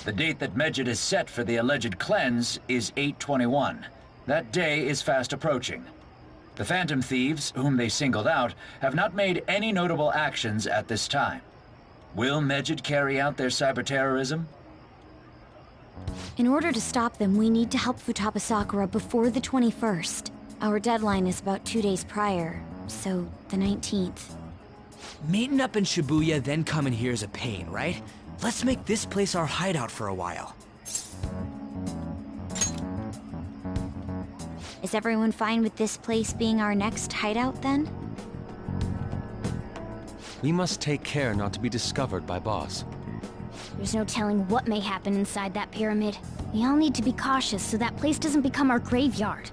The date that Medjed is set for the alleged cleanse is 8/21. That day is fast approaching. The Phantom Thieves, whom they singled out, have not made any notable actions at this time. Will Medjed carry out their cyber-terrorism? In order to stop them, we need to help Futaba Sakura before the 21st. Our deadline is about 2 days prior, so the 19th. Meeting up in Shibuya, then coming here is a pain, right? Let's make this place our hideout for a while. Is everyone fine with this place being our next hideout, then? We must take care not to be discovered by Boss. There's no telling what may happen inside that pyramid. We all need to be cautious so that place doesn't become our graveyard.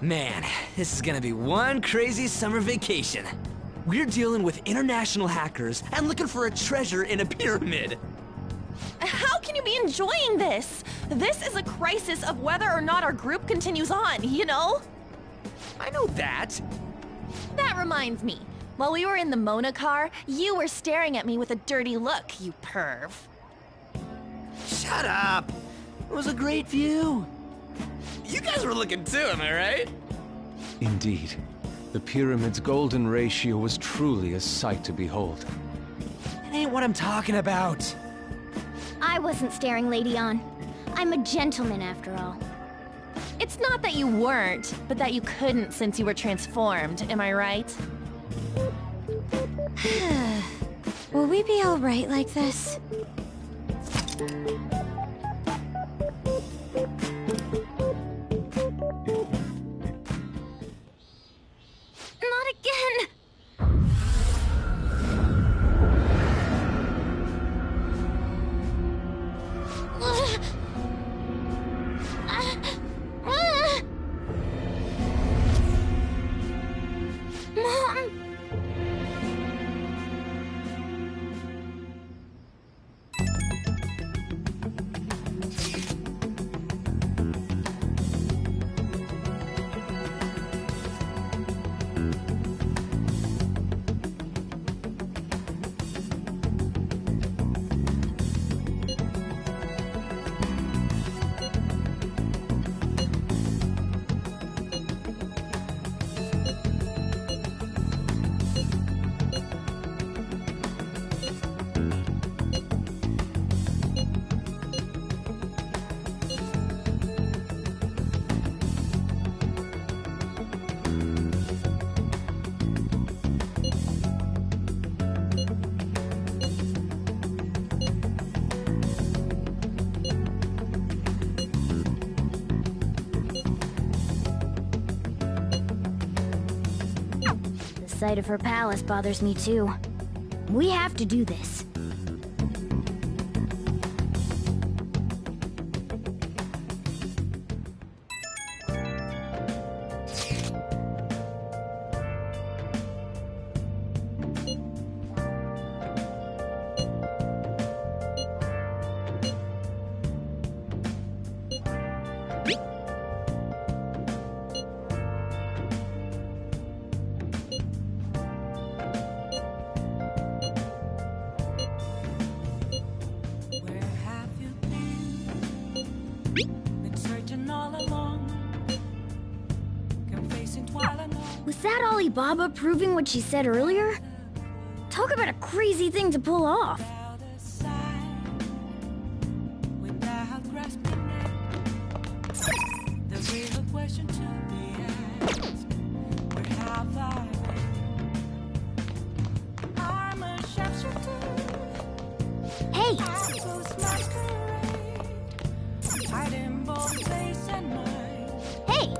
Man, this is gonna be one crazy summer vacation. We're dealing with international hackers and looking for a treasure in a pyramid. How can you be enjoying this? This is a crisis of whether or not our group continues on, you know? I know that. That reminds me. While we were in the Mona car, you were staring at me with a dirty look, you perv. Shut up! It was a great view. You guys were looking too, am I right? Indeed. The pyramid's golden ratio was truly a sight to behold. That ain't what I'm talking about. I wasn't staring, Lady On. I'm a gentleman, after all. It's not that you weren't, but that you couldn't since you were transformed, am I right? Will we be alright like this? Not again! Mom! The sight of her palace bothers me too. We have to do this. Was that Alibaba proving what she said earlier? Talk about a crazy thing to pull off. Hey! Hey!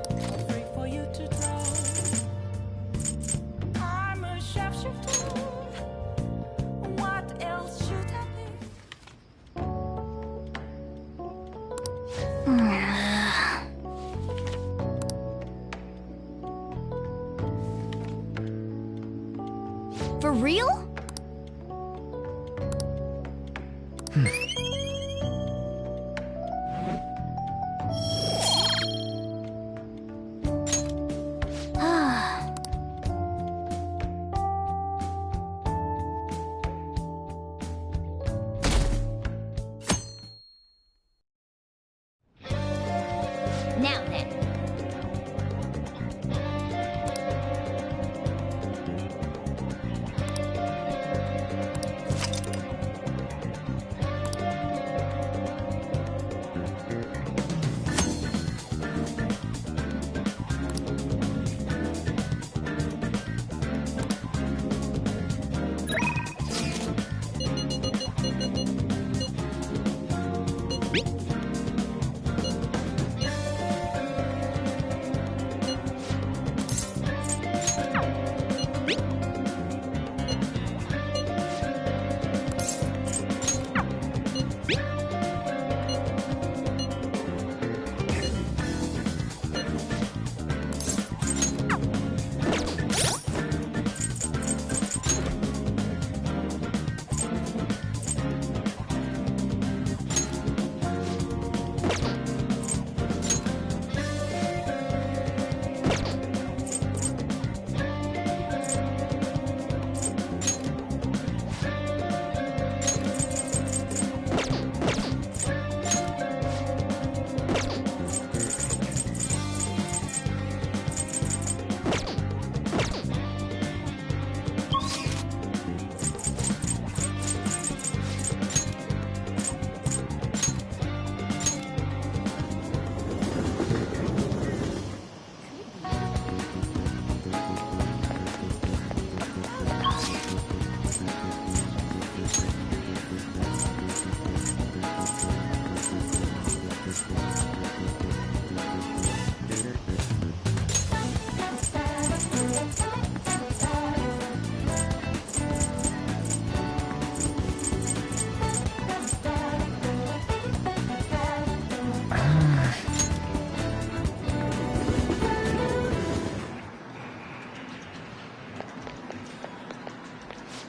For real?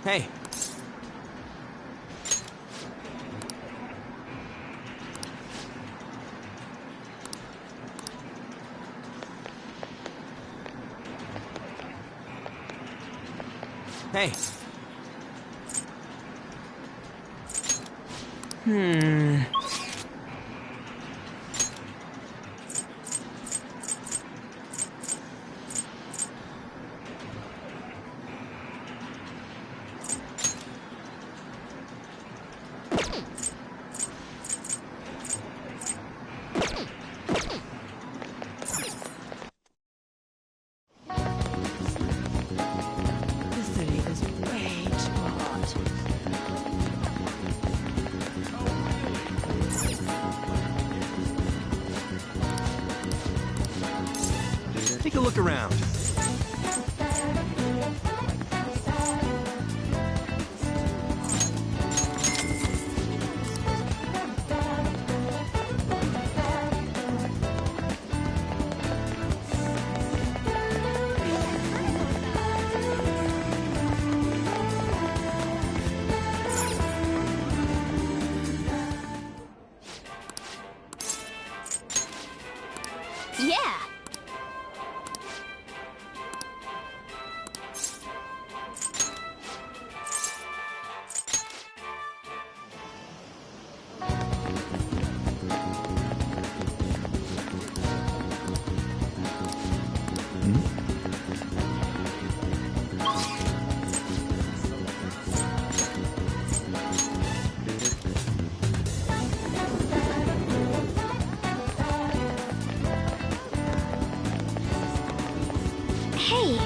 Hey. Hey. The city is way too hot. Take a look around. Yeah! Hey!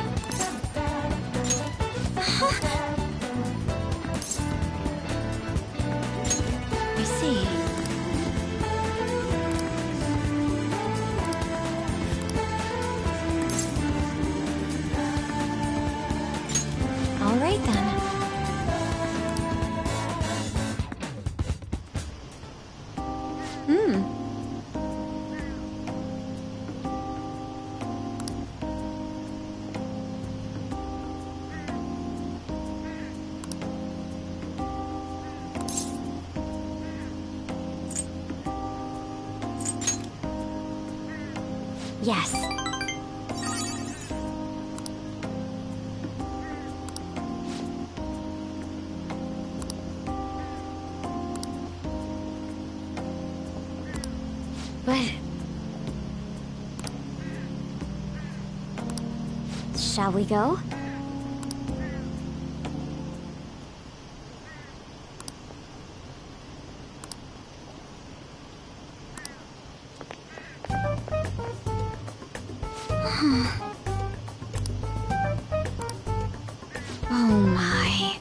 I see. All right then. Yes. But Shall we go? oh my.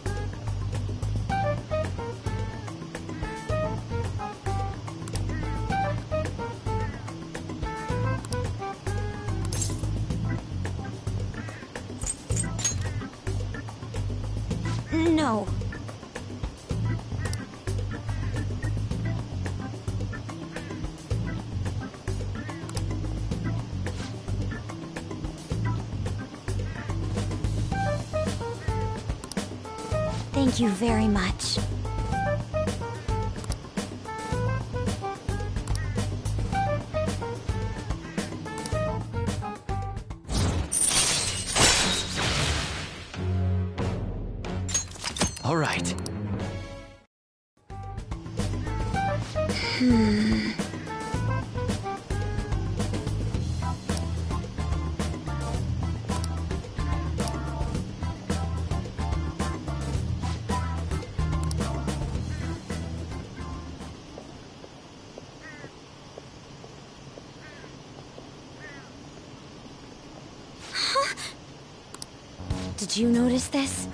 No. Thank you very much. All right. Did you notice this?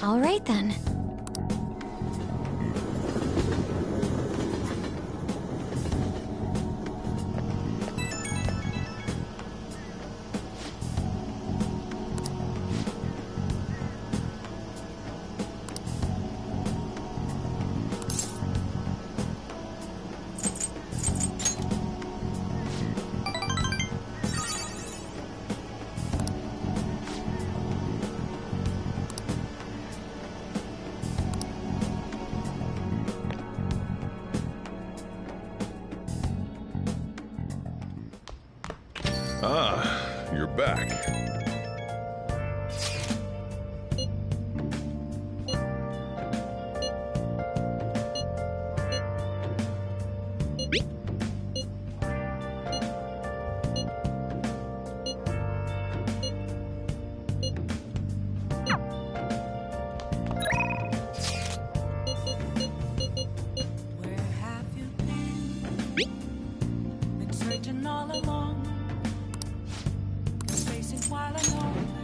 All right then. back.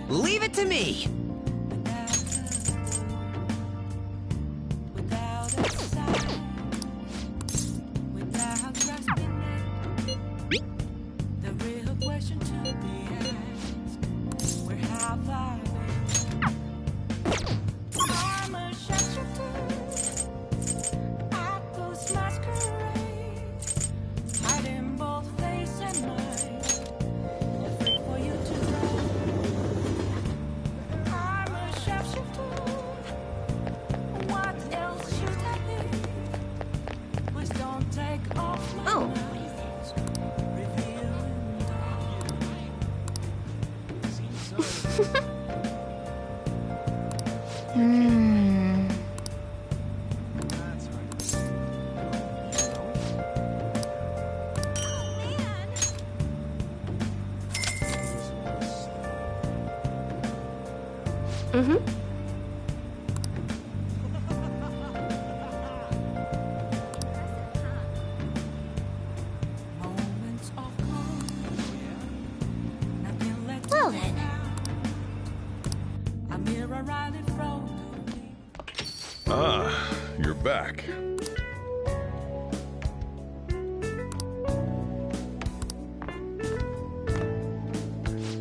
Leave it to me! Well then. Ah, you're back.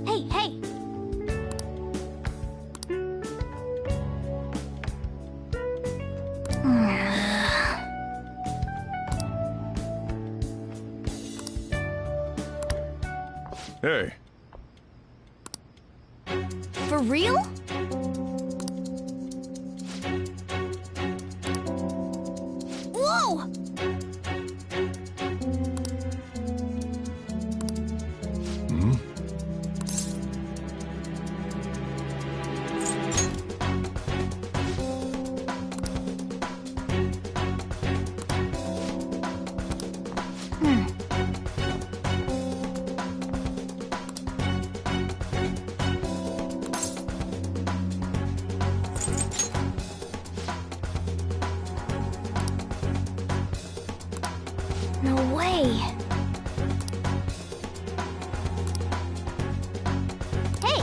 Hey, hey! Hey. For real? Whoa! No way. Hey!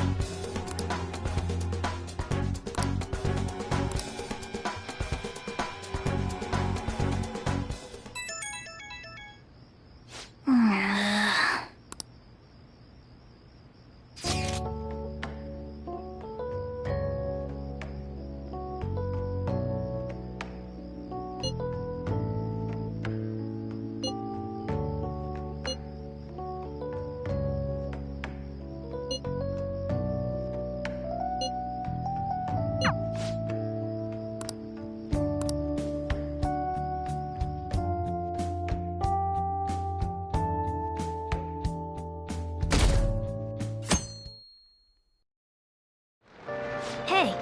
Hey!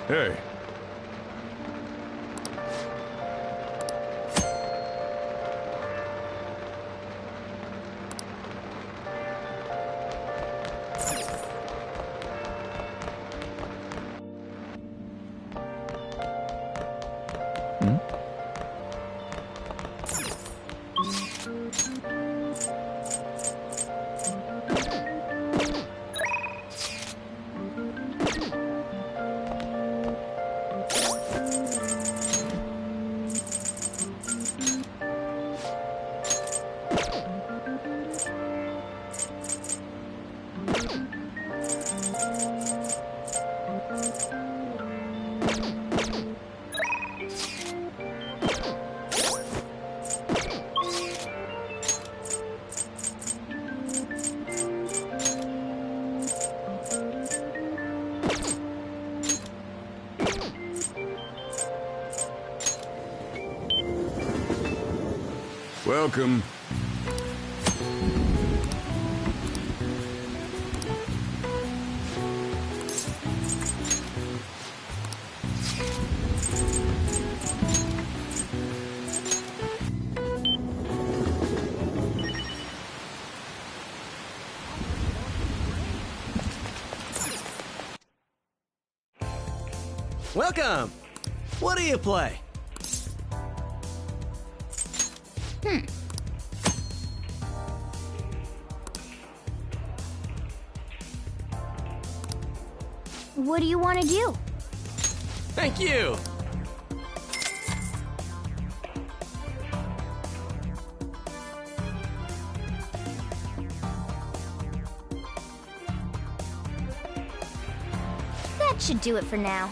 Hey. Welcome. Welcome! What do you play? What do you want to do? Thank you! That should do it for now.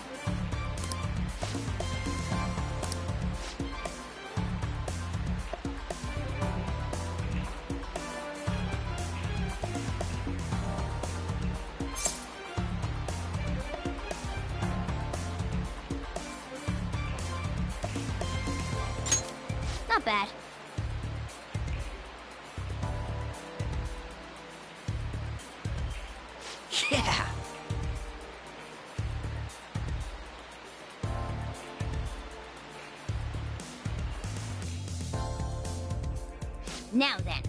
Not bad. Yeah! Now then.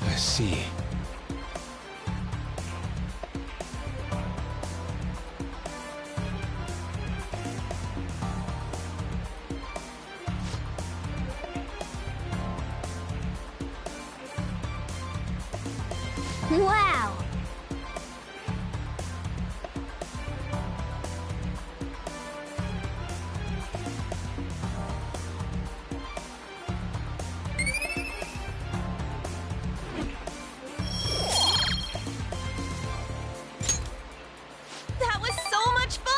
I see. Wow! That was so much fun!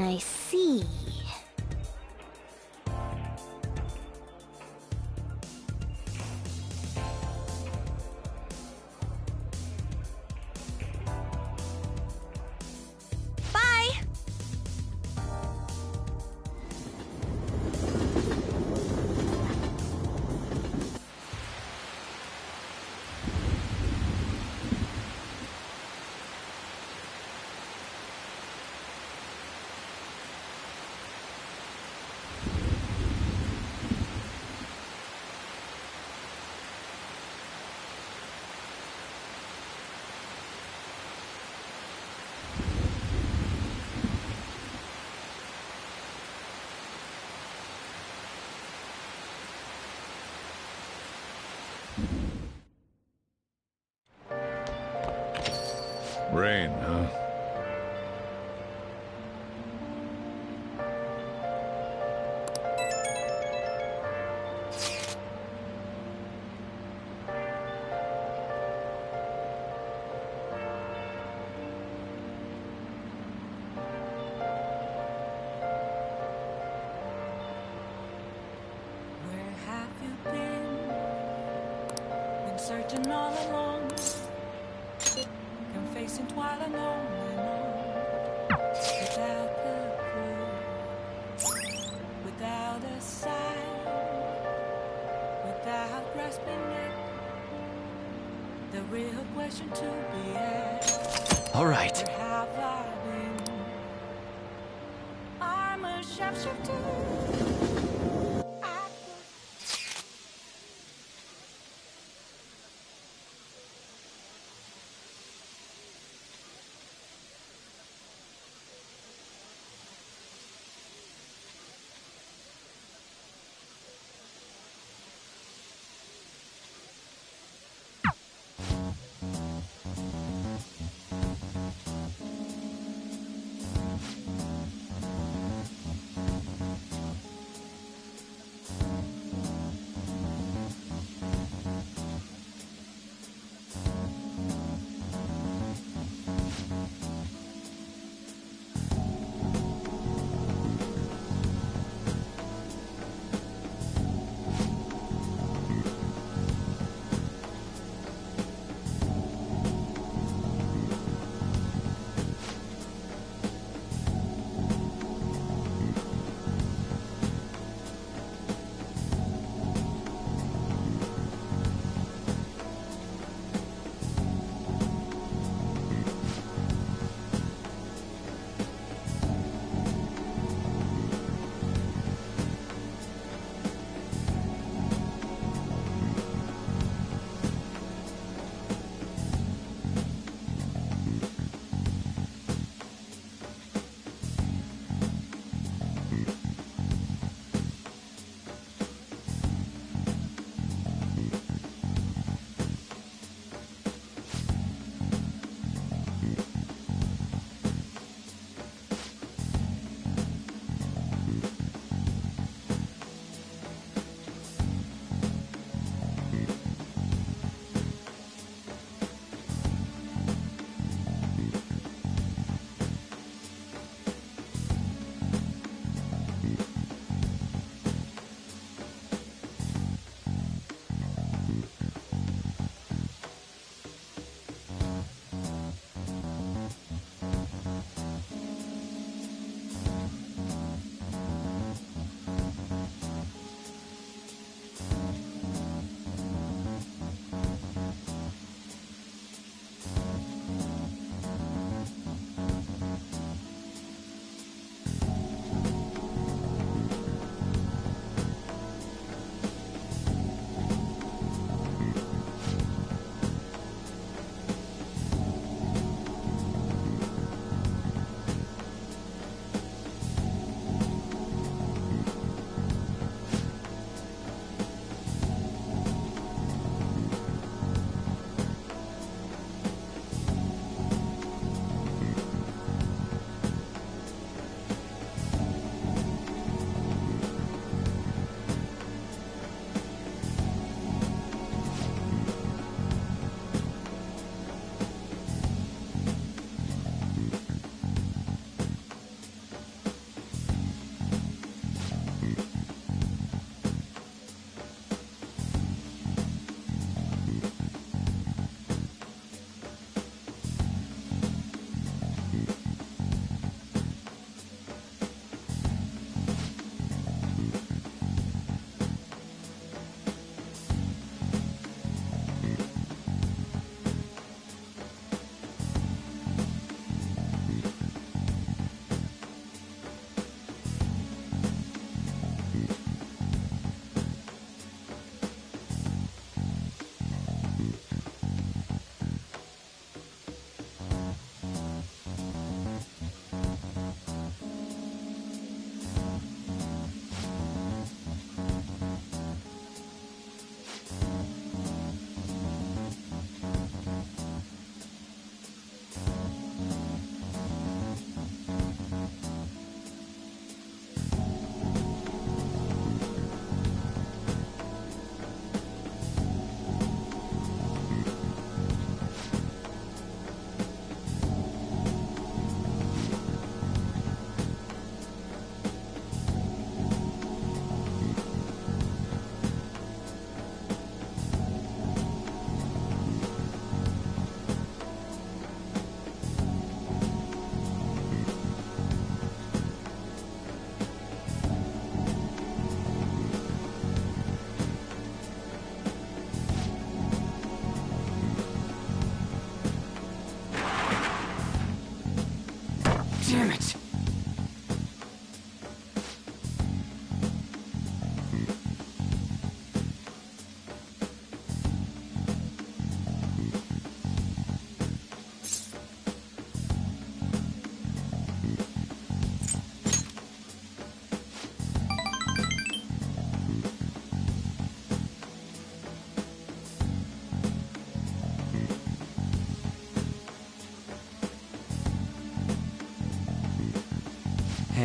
I see. Bye! Rain, huh? Where have you been searching all along, confessing while alone and on, without a clue, without a sign, without grasping it? The real question to be asked. All right. Where have I been? I'm a shapeshifter.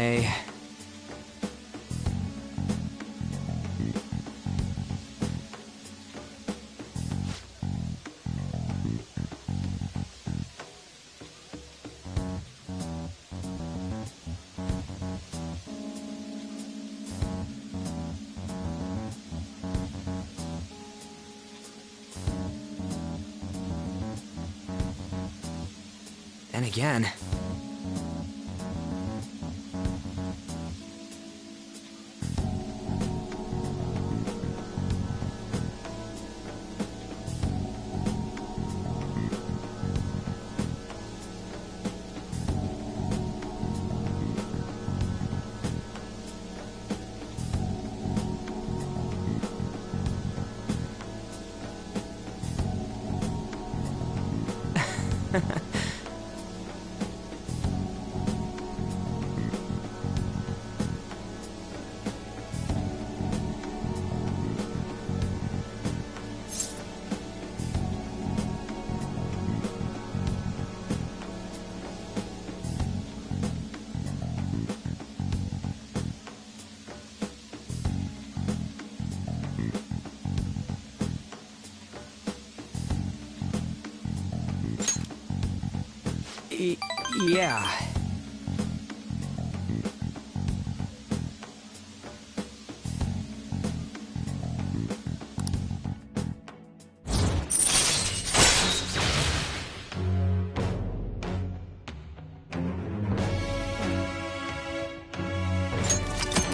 May. Then again... Yeah.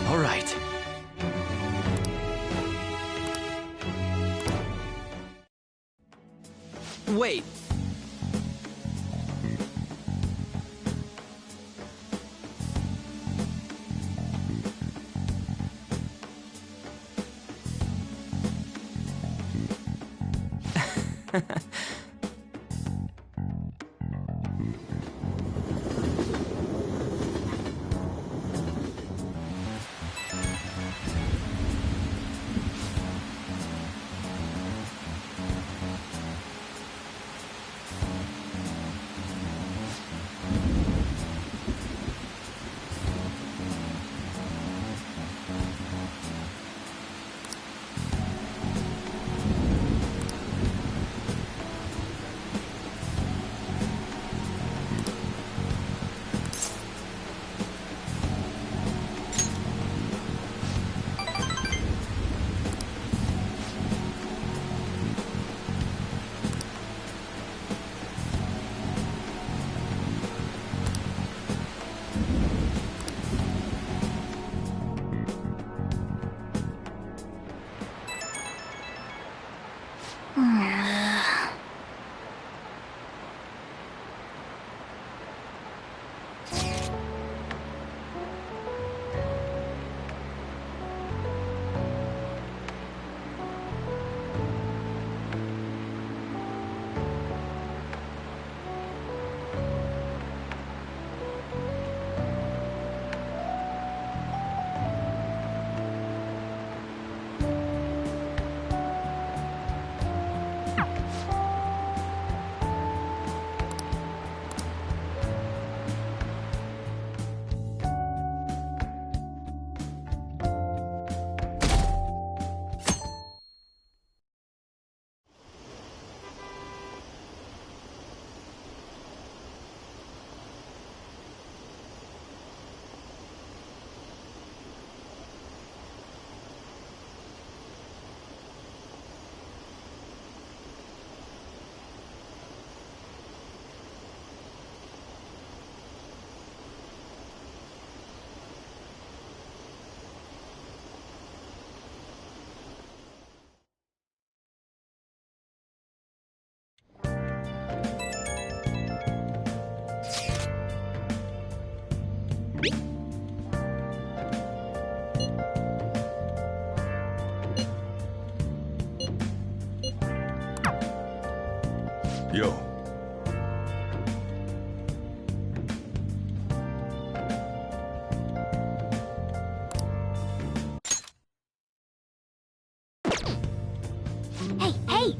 All right. Wait. Yo. Hey, hey!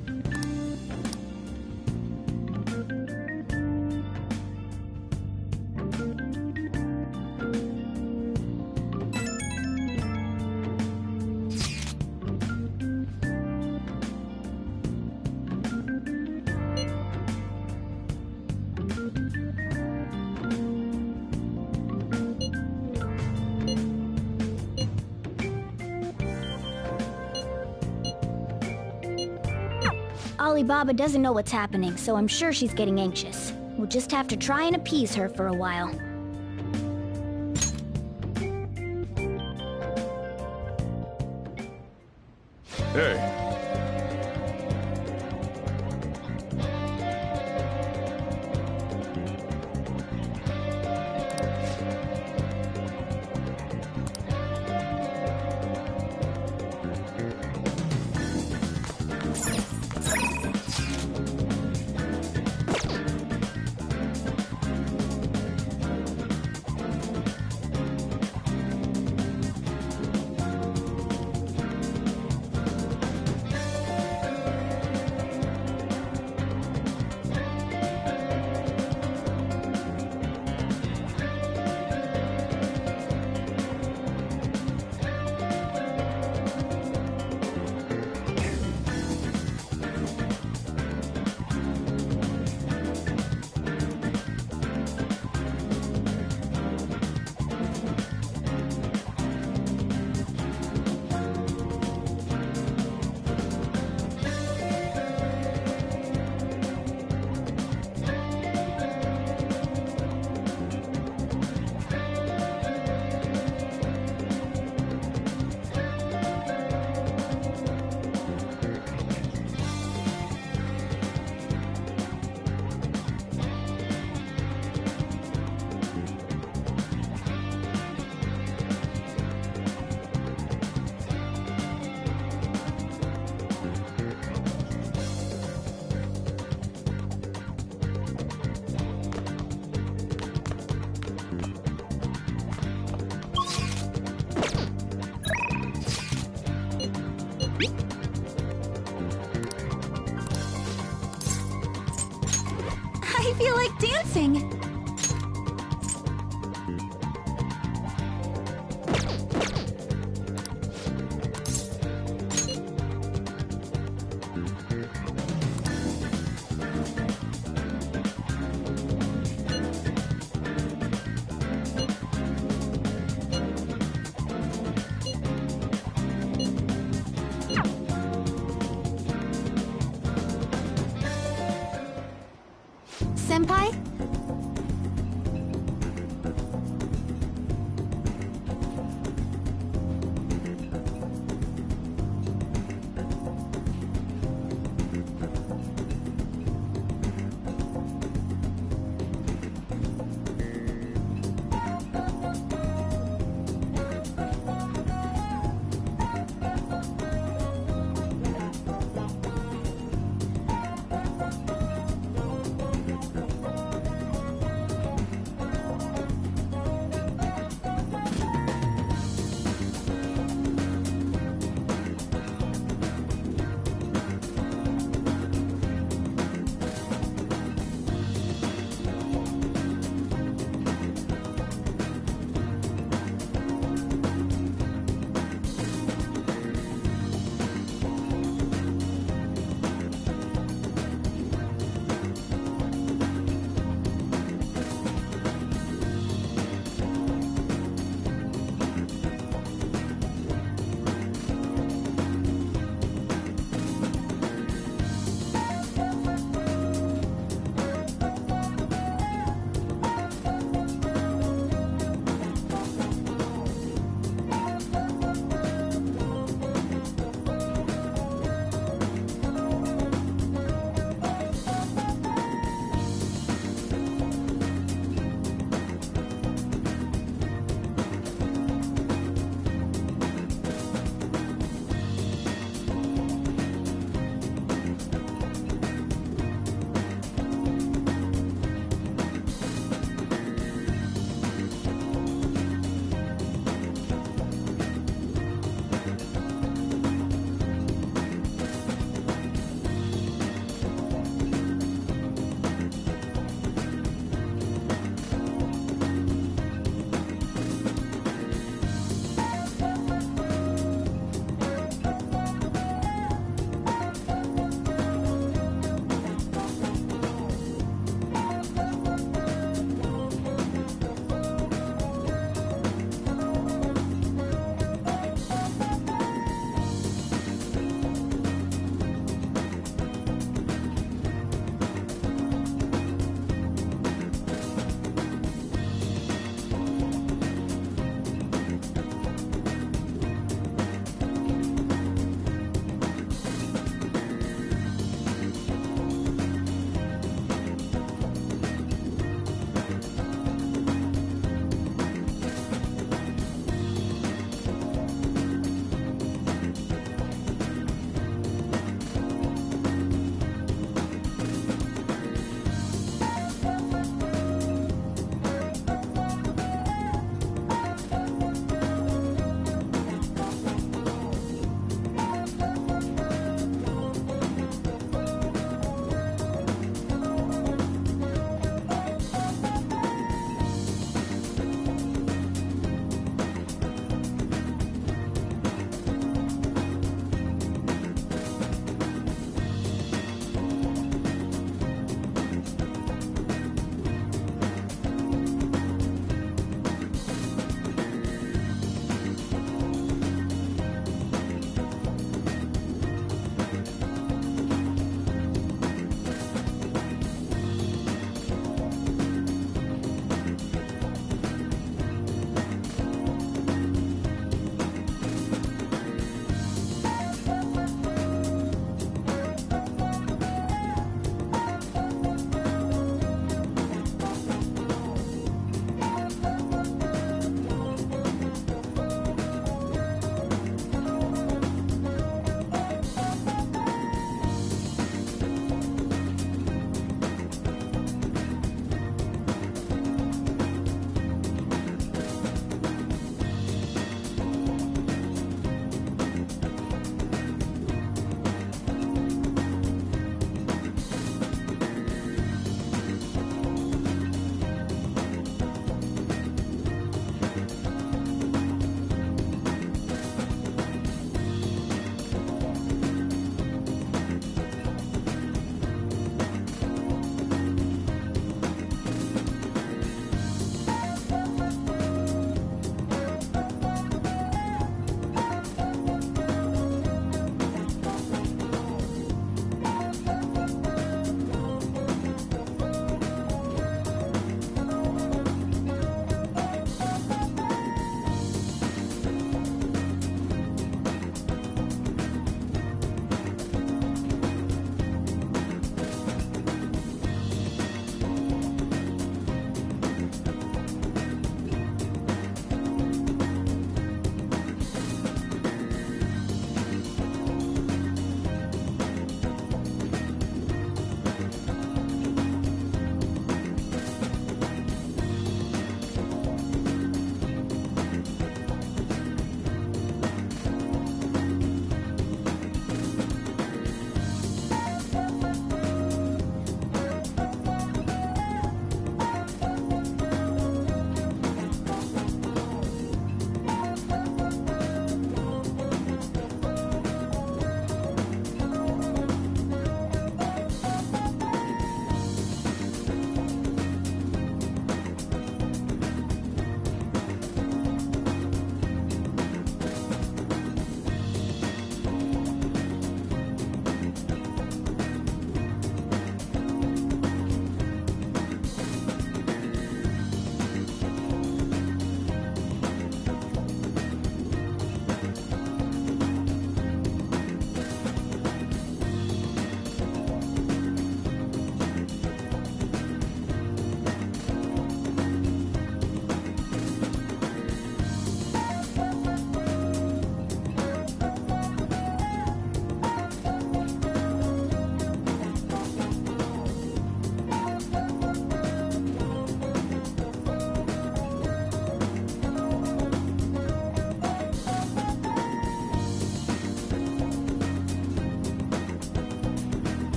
Alibaba doesn't know what's happening, so I'm sure she's getting anxious. We'll just have to try and appease her for a while. Hey. I feel like dancing! Senpai?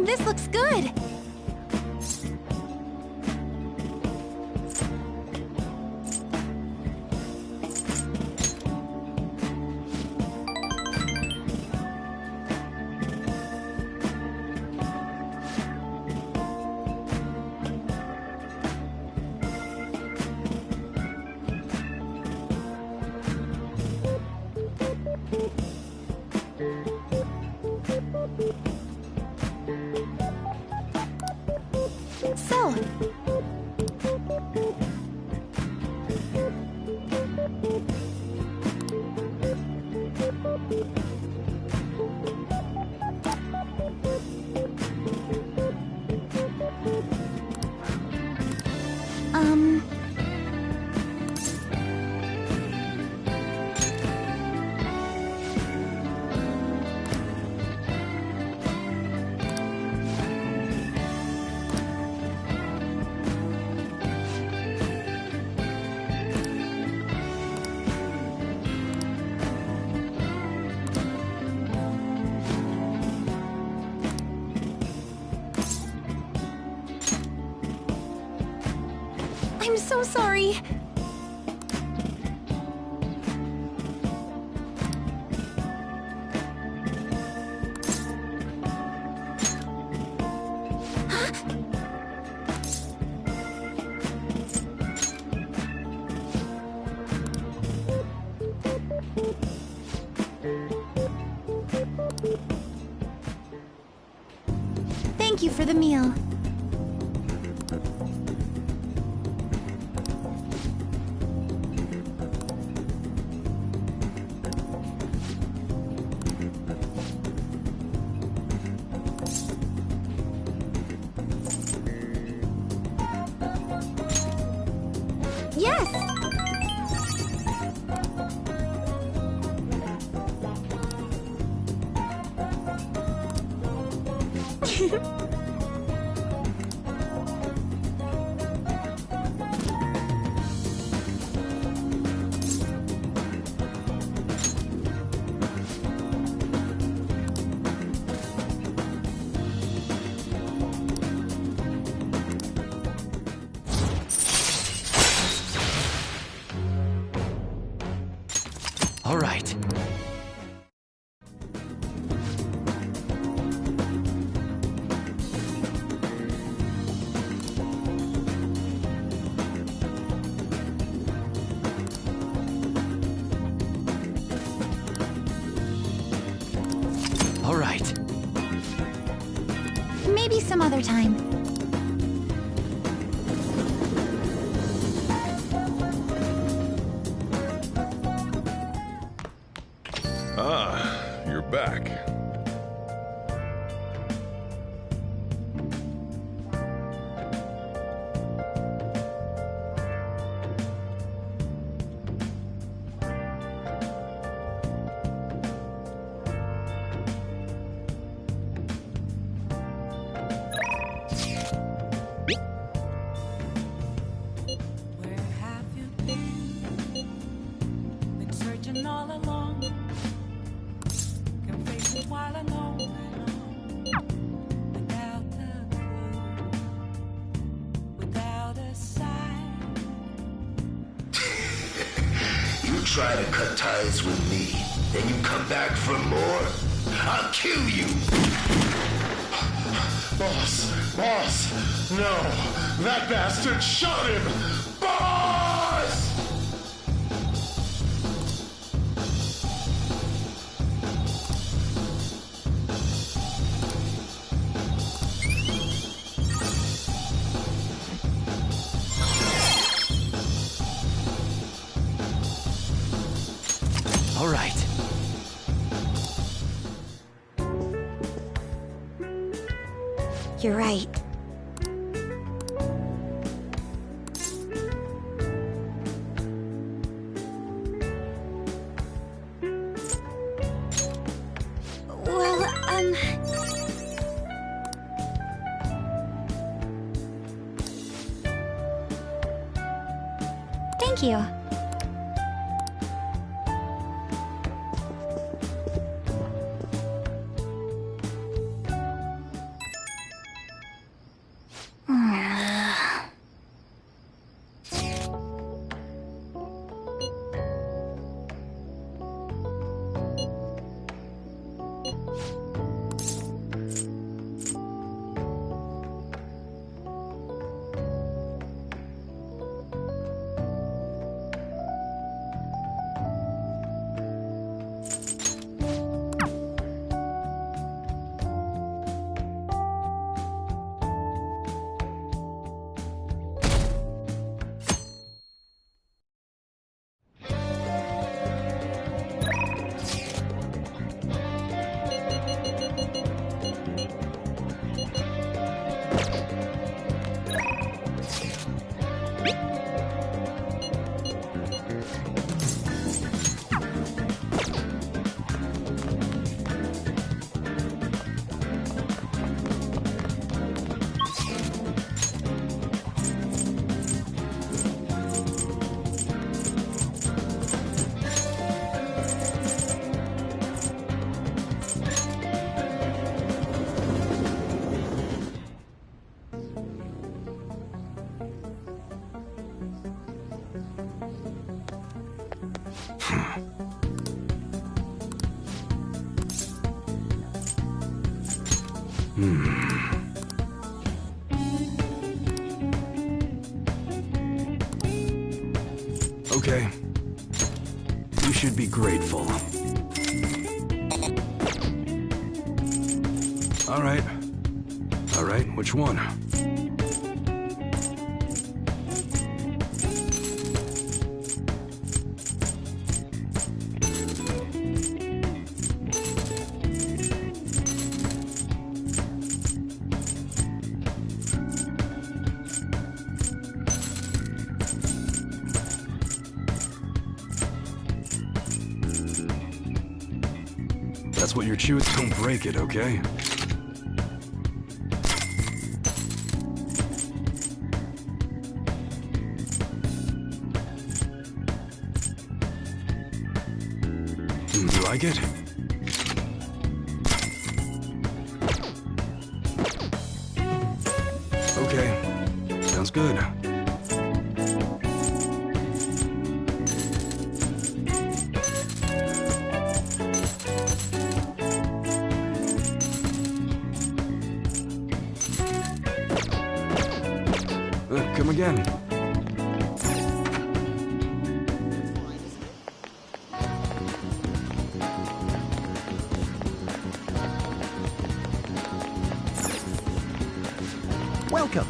This looks good! So... I'm so sorry. Thank you for the meal. Yes! All right. All right. Maybe some other time. Ah, you're back. Where have you been? Been searching all along. Can face it while alone without a clue, without a sign. You try to cut ties with me, then you come back for more? I'll kill you! Boss! No! That bastard shot him! Boss! All right. You're right. Well, thank you. Okay. You should be grateful. All right. All right, which one? That's what you're chewing. Don't break it, okay? You like it? Okay. Sounds good. Come again. Welcome.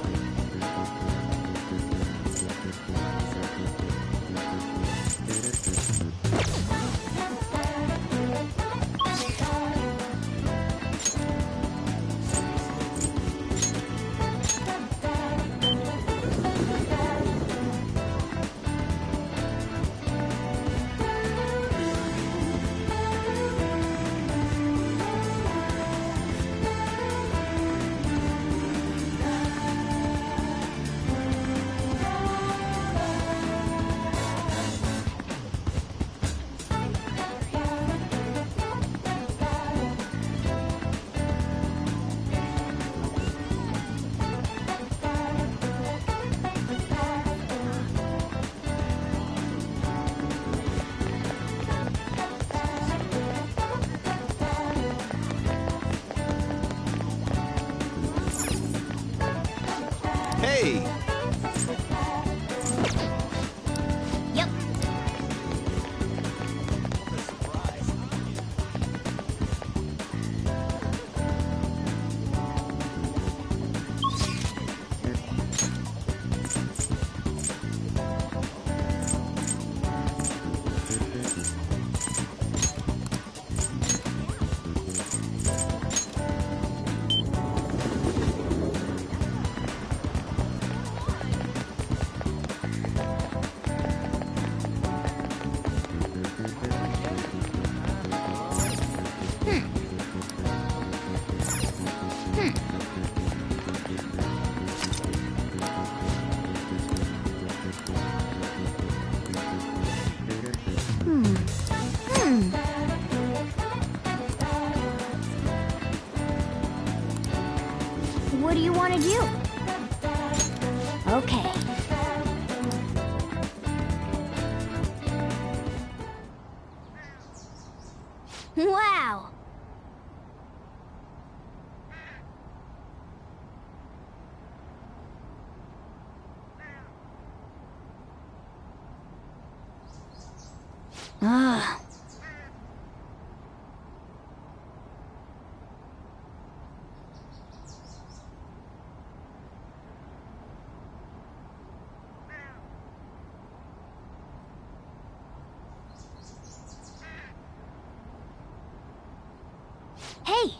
Hey! Yep. What do you want to do? Okay. Wow! Ah. Hey!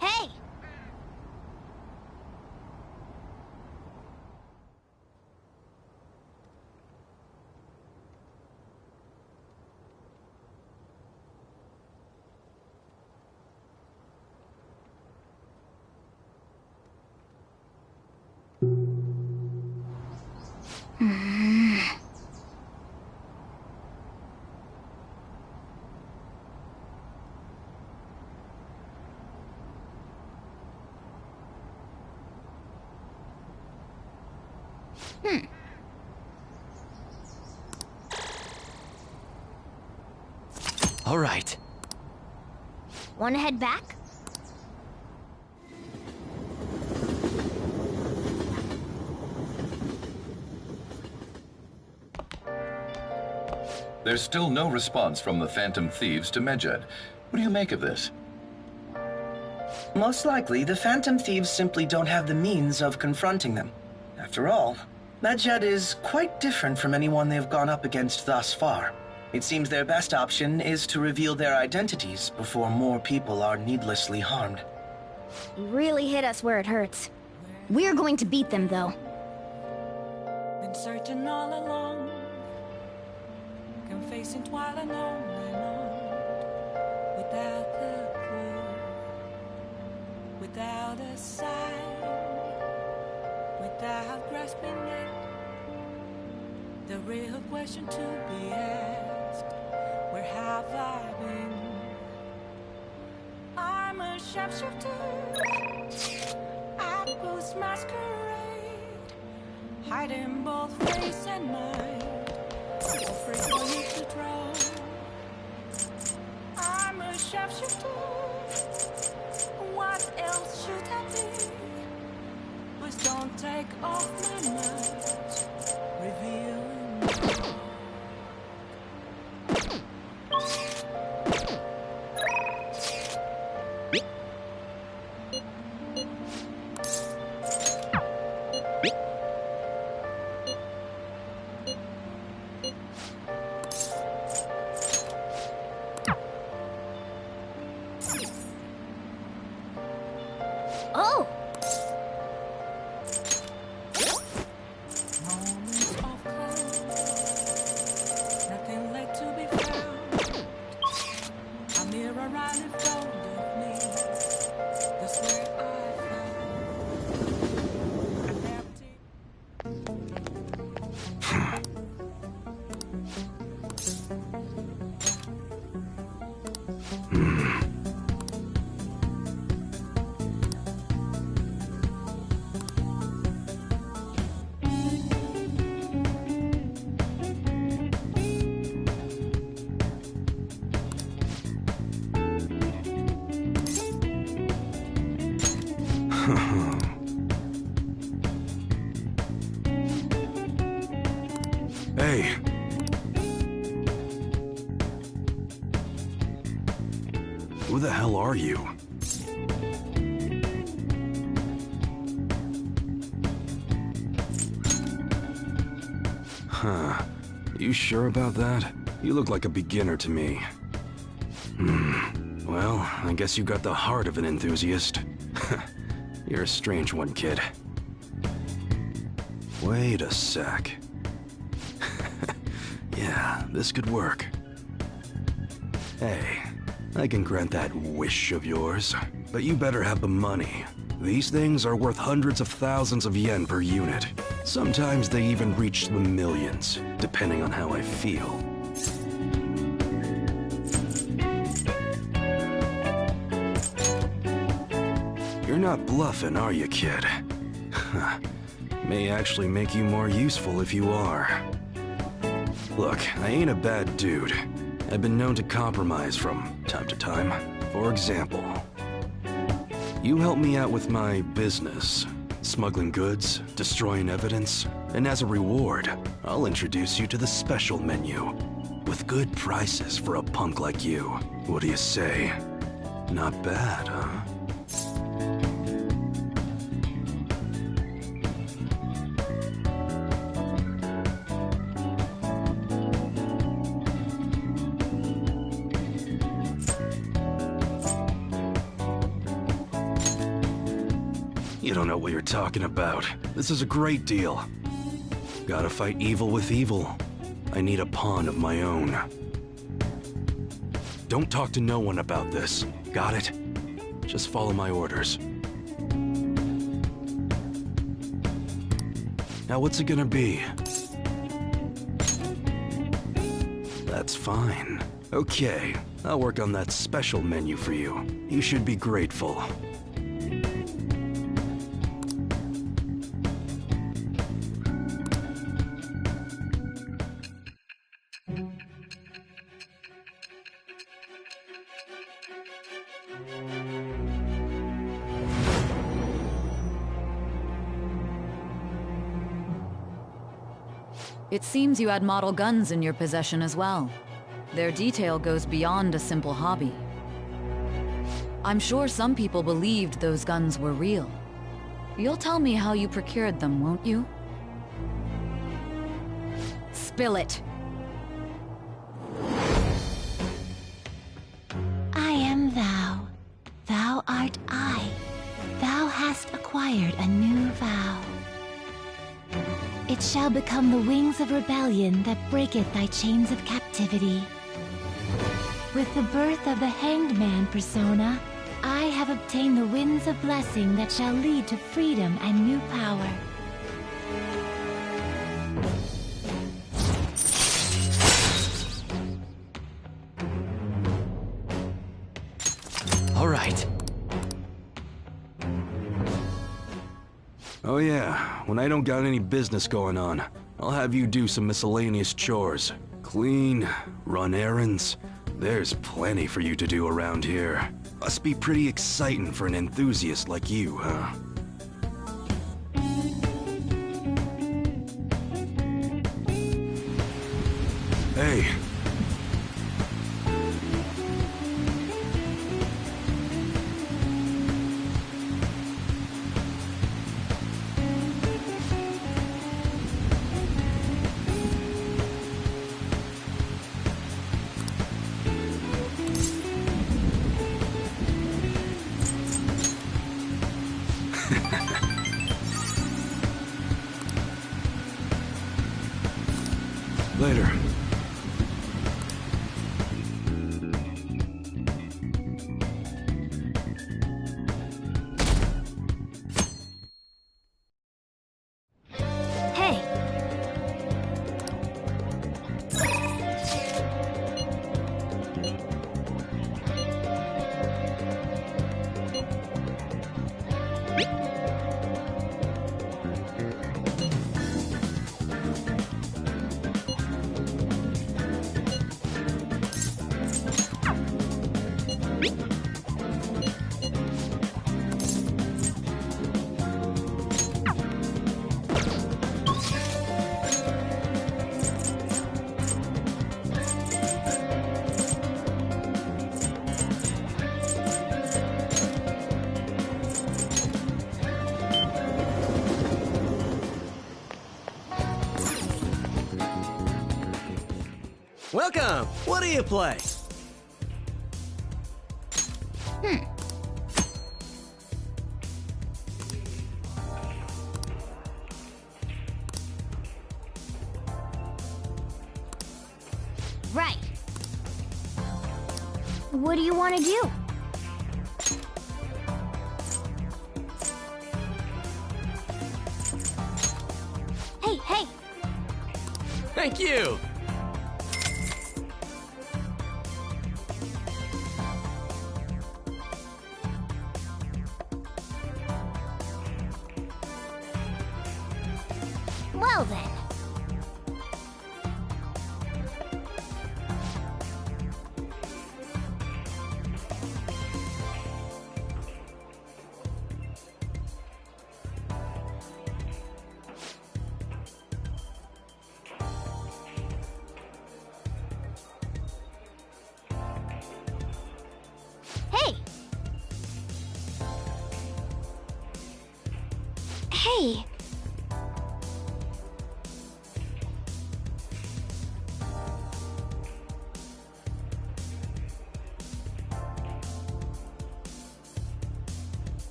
Hey! All right. Wanna head back? There's still no response from the Phantom Thieves to Medjed. What do you make of this? Most likely, the Phantom Thieves simply don't have the means of confronting them. After all, Medjed is quite different from anyone they've gone up against thus far. It seems their best option is to reveal their identities before more people are needlessly harmed. You really hit us where it hurts. We're going to beat them, though. Been searching all along, confessing while and on, without the clue, without a sign, without grasping it. The real question to be asked: where have I been? I'm a sharpshooter, I post masquerade, hiding both face and mind, afraid for you to draw. I'm a sharpshooter, what else should I be? Please don't take off my mask, revealing Oh! moments of calm, nothing left to be found. A mirror right in front of me, that's where I found an empty. Hey. Who the hell are you? Huh. You sure about that? You look like a beginner to me. Well, I guess you got the heart of an enthusiast. You're a strange one, kid. Wait a sec. Yeah, this could work. Hey, I can grant that wish of yours, but you better have the money. These things are worth hundreds of thousands of yen per unit. Sometimes they even reach the millions, depending on how I feel. You're not bluffing, are you, kid? May actually make you more useful if you are. Look, I ain't a bad dude. I've been known to compromise from time to time. For example, you help me out with my business, smuggling goods, destroying evidence, and as a reward, I'll introduce you to the special menu, with good prices for a punk like you. What do you say? Not bad, huh? You don't know what you're talking about. This is a great deal. Gotta fight evil with evil. I need a pawn of my own. Don't talk to no one about this. Got it? Just follow my orders. Now what's it gonna be? That's fine. Okay, I'll work on that special menu for you. You should be grateful. It seems you had model guns in your possession as well. Their detail goes beyond a simple hobby. I'm sure some people believed those guns were real. You'll tell me how you procured them, won't you? Spill it. I am thou. Thou art I. Thou hast acquired a new vow. It shall become the wings of rebellion that breaketh thy chains of captivity. With the birth of the Hanged Man persona, I have obtained the winds of blessing that shall lead to freedom and new power. All right. Oh yeah, when I don't got any business going on, I'll have you do some miscellaneous chores. Clean, run errands. There's plenty for you to do around here. Must be pretty exciting for an enthusiast like you, huh? Hey. Later. Hey. Welcome! What do you play? Right. What do you want to do? Hey, hey! Thank you! Well then. Hey! Hey!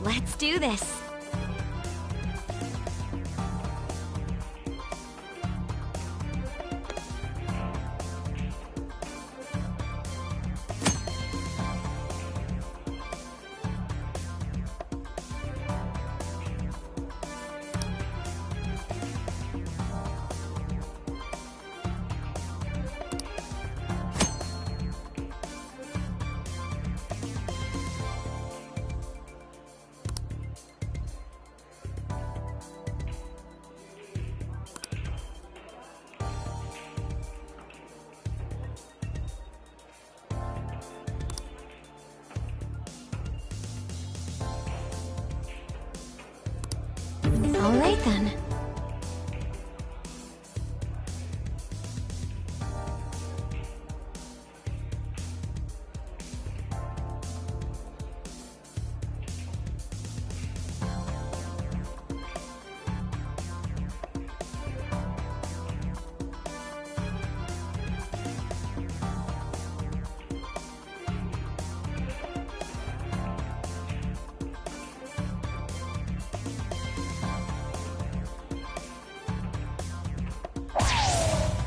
Let's do this. All right then.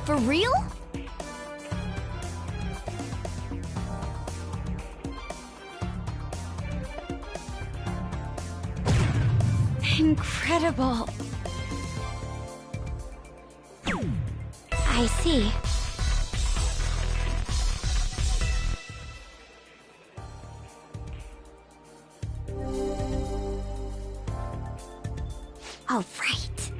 For real? Incredible. I see. All right.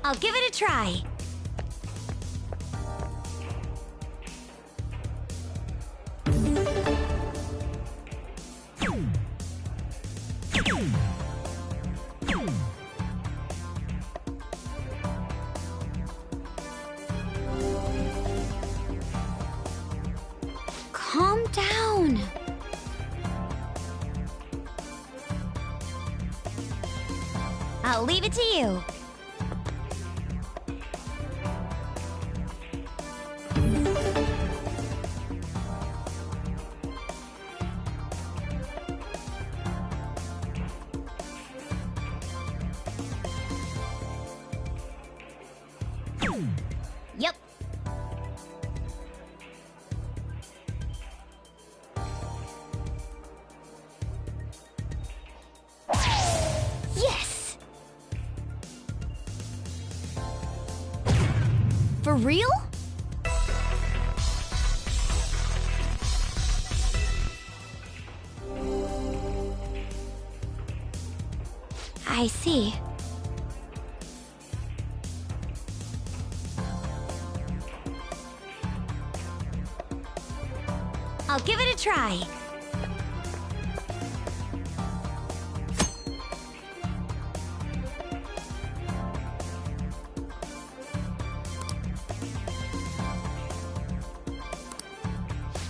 I'll give it a try. Calm down. I'll leave it to you. Yep. Yes! For real? I see. I'll give it a try.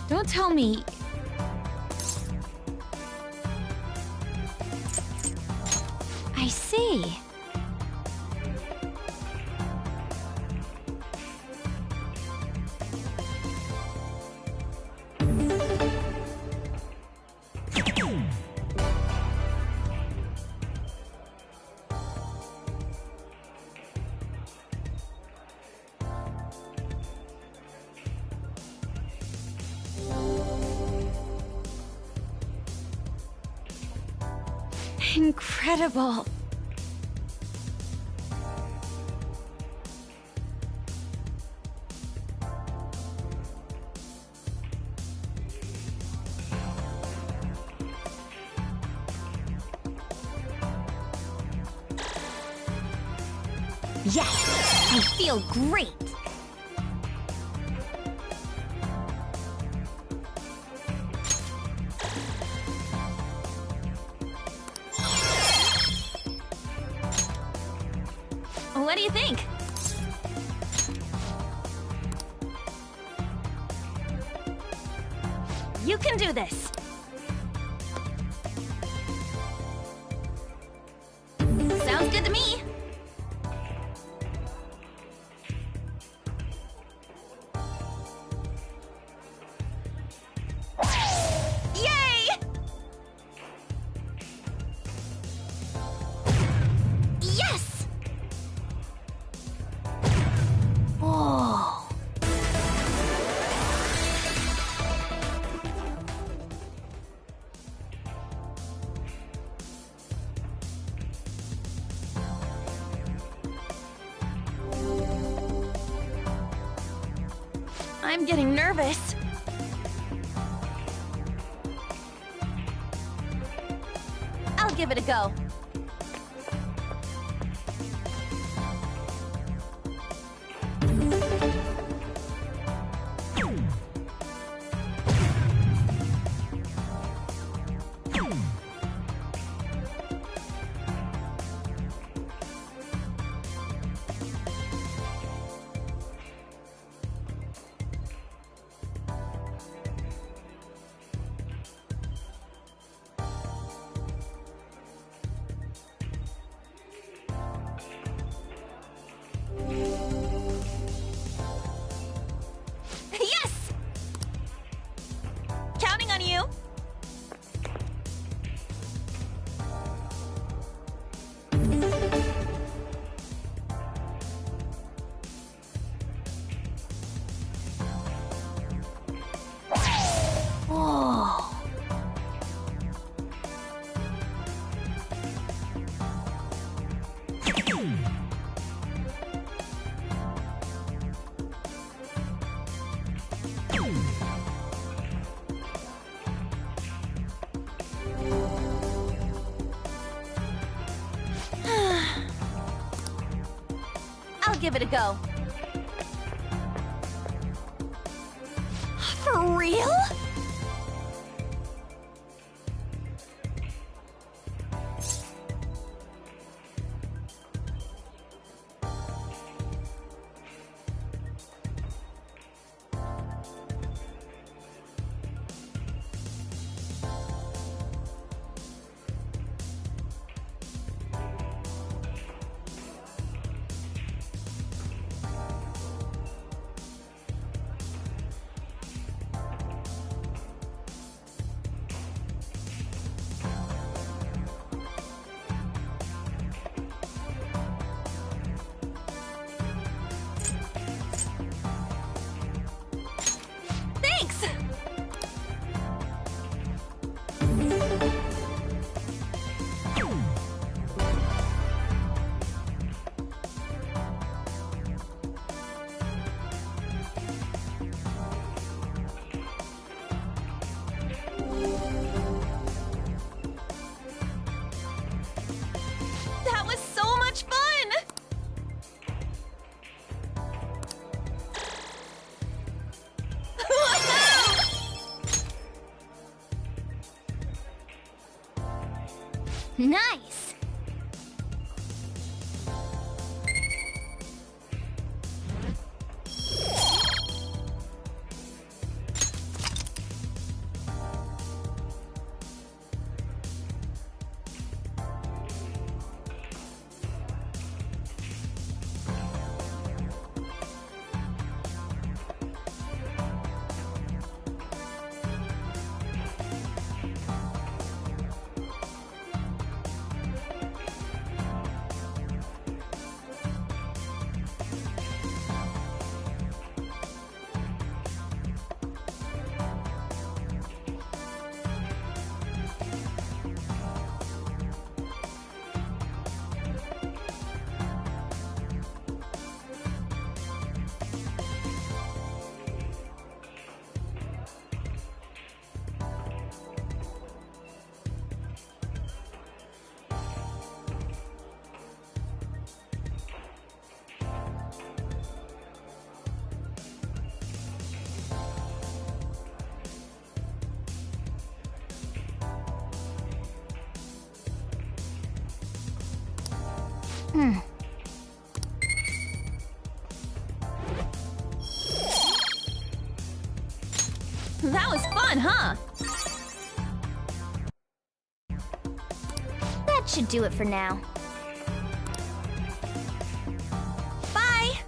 Don't tell me. I see. Incredible. Yes! I feel great! What do you think? You can do this. Sounds good to me. Yay! Yes! Whoa. I'm getting nervous. I'll give it a go. give it a go. For real? Thanks! That was so much fun! Nice! That was fun, huh? That should do it for now. Bye!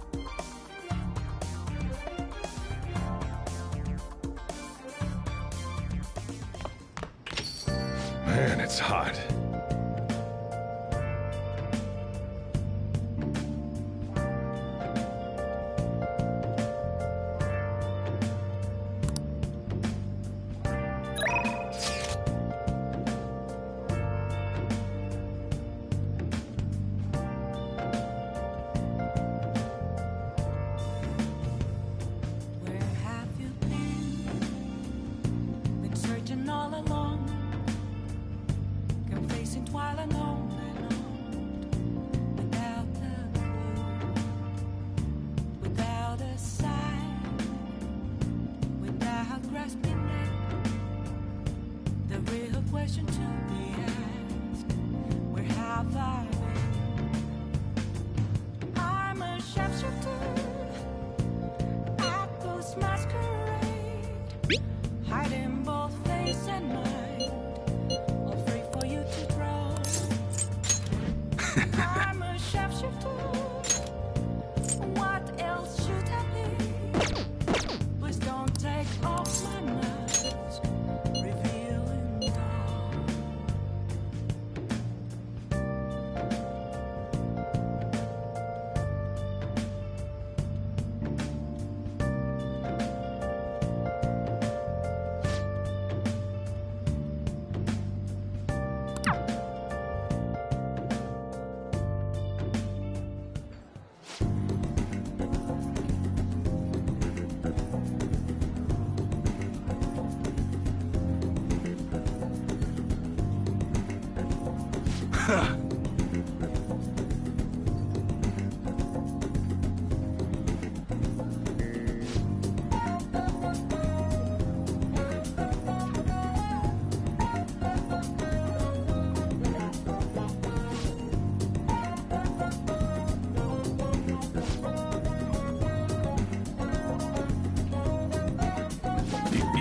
Man, it's hot. Where have you been? Been searching all along, confessing while alone and on, without the clue, without a sign, without grasping it. The real question to be asked: where have I been? I'm a sharpshooter. Ghost masquerade, hiding both face and mind, all free for you to draw. I'm a sharpshooter. What else should I be? Please don't take off my mask, revealing dawn.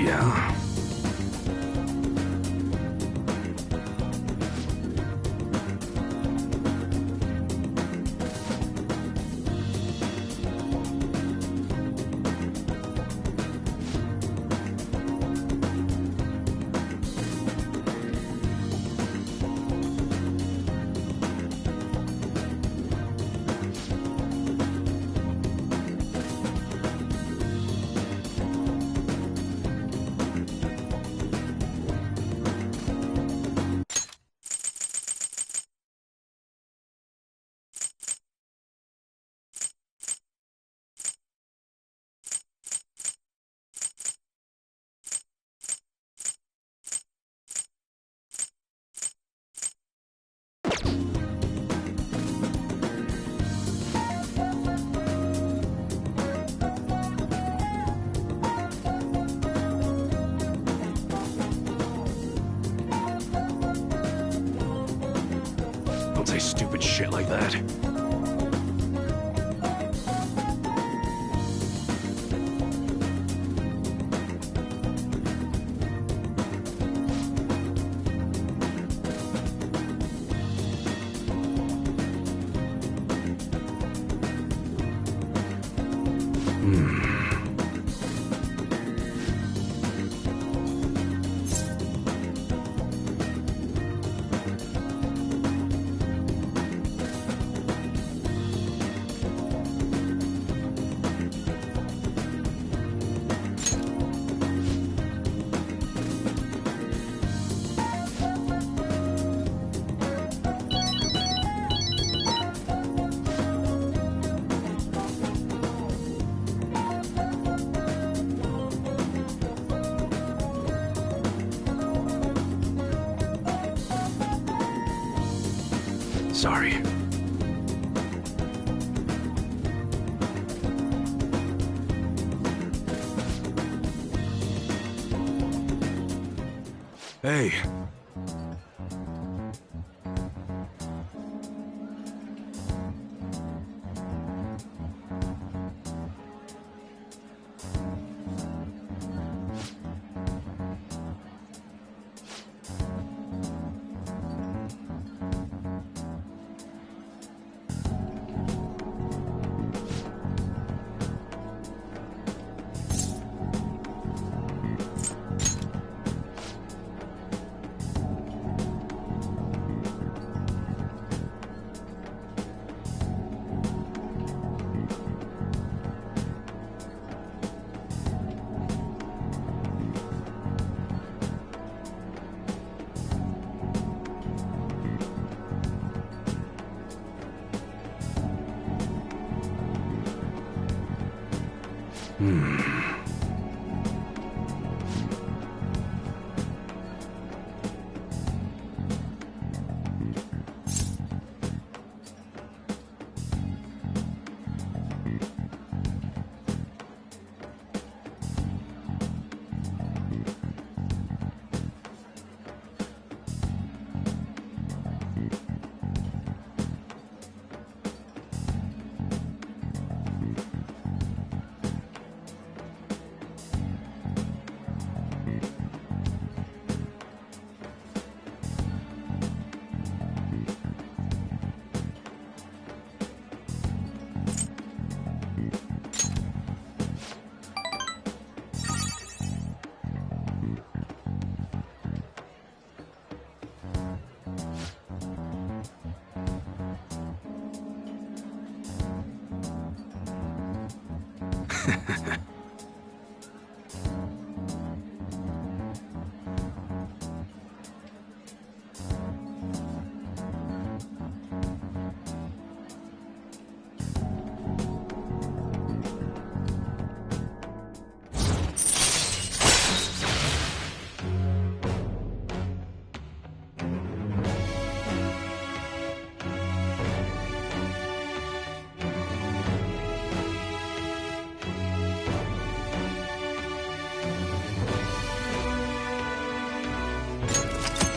Yeah? Don't say stupid shit like that. Sorry. Hey.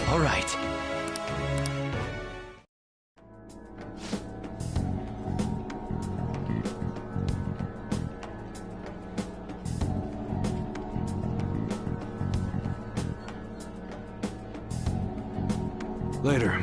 All right. Later.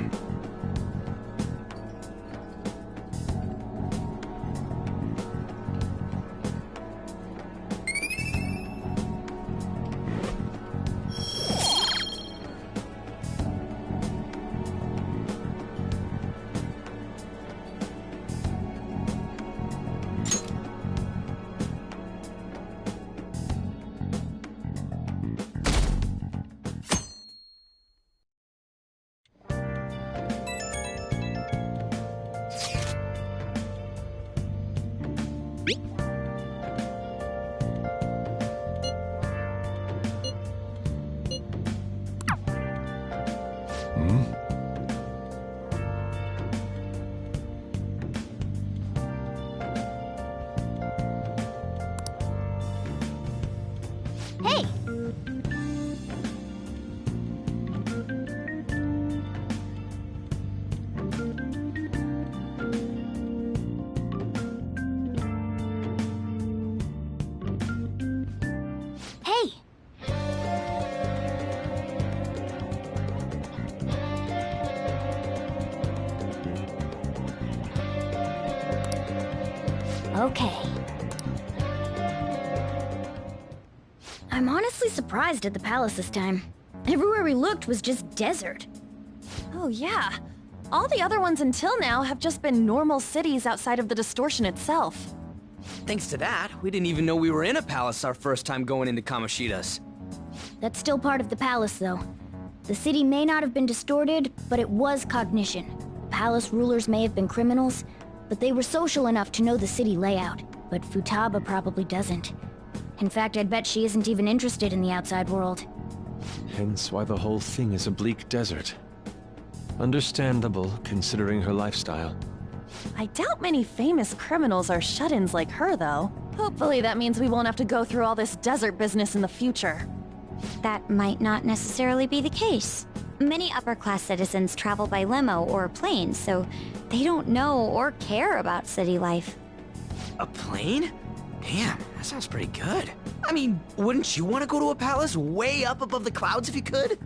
Hey! Hey! Okay. I'm honestly surprised at the palace this time. Everywhere we looked was just desert. Oh yeah. All the other ones until now have just been normal cities outside of the distortion itself. Thanks to that, we didn't even know we were in a palace our first time going into Kamoshida's. That's still part of the palace, though. The city may not have been distorted, but it was cognition. Palace rulers may have been criminals, but they were social enough to know the city layout. But Futaba probably doesn't. In fact, I'd bet she isn't even interested in the outside world. Hence why the whole thing is a bleak desert. Understandable, considering her lifestyle. I doubt many famous criminals are shut-ins like her, though. Hopefully that means we won't have to go through all this desert business in the future. That might not necessarily be the case. Many upper-class citizens travel by limo or plane, so they don't know or care about city life. A plane? Damn, that sounds pretty good. I mean, wouldn't you want to go to a palace way up above the clouds if you could?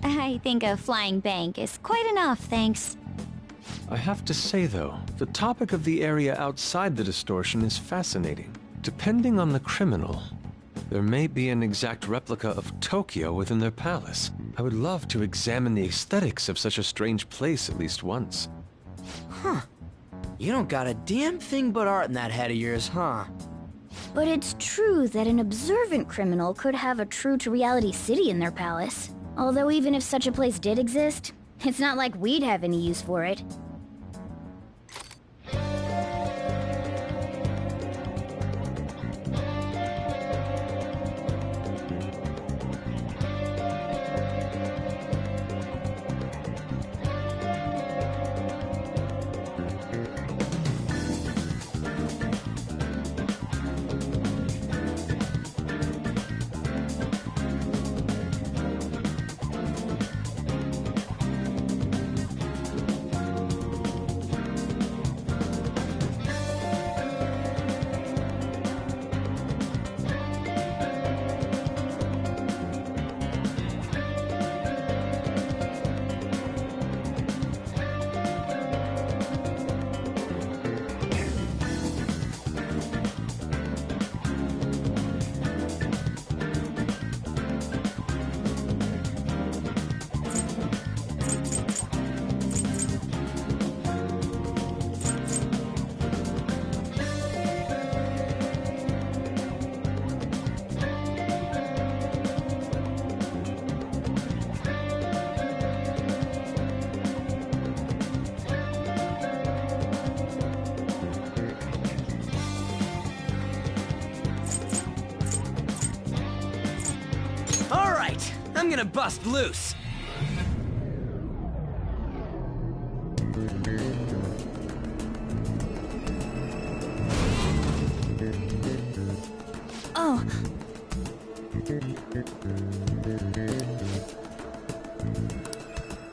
I think a flying bank is quite enough, thanks. I have to say, though, the topic of the area outside the distortion is fascinating. Depending on the criminal, there may be an exact replica of Tokyo within their palace. I would love to examine the aesthetics of such a strange place at least once. Huh. You don't got a damn thing but art in that head of yours, huh? But it's true that an observant criminal could have a true-to-reality city in their palace. Although even if such a place did exist, it's not like we'd have any use for it. I'm gonna bust loose.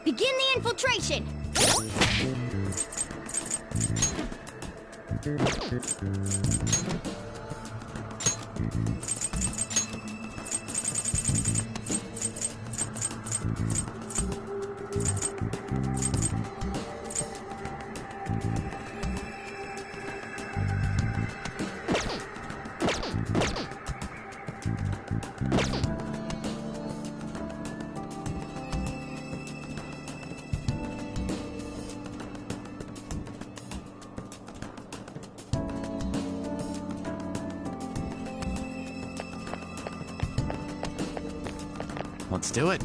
Begin the infiltration! Let's do it.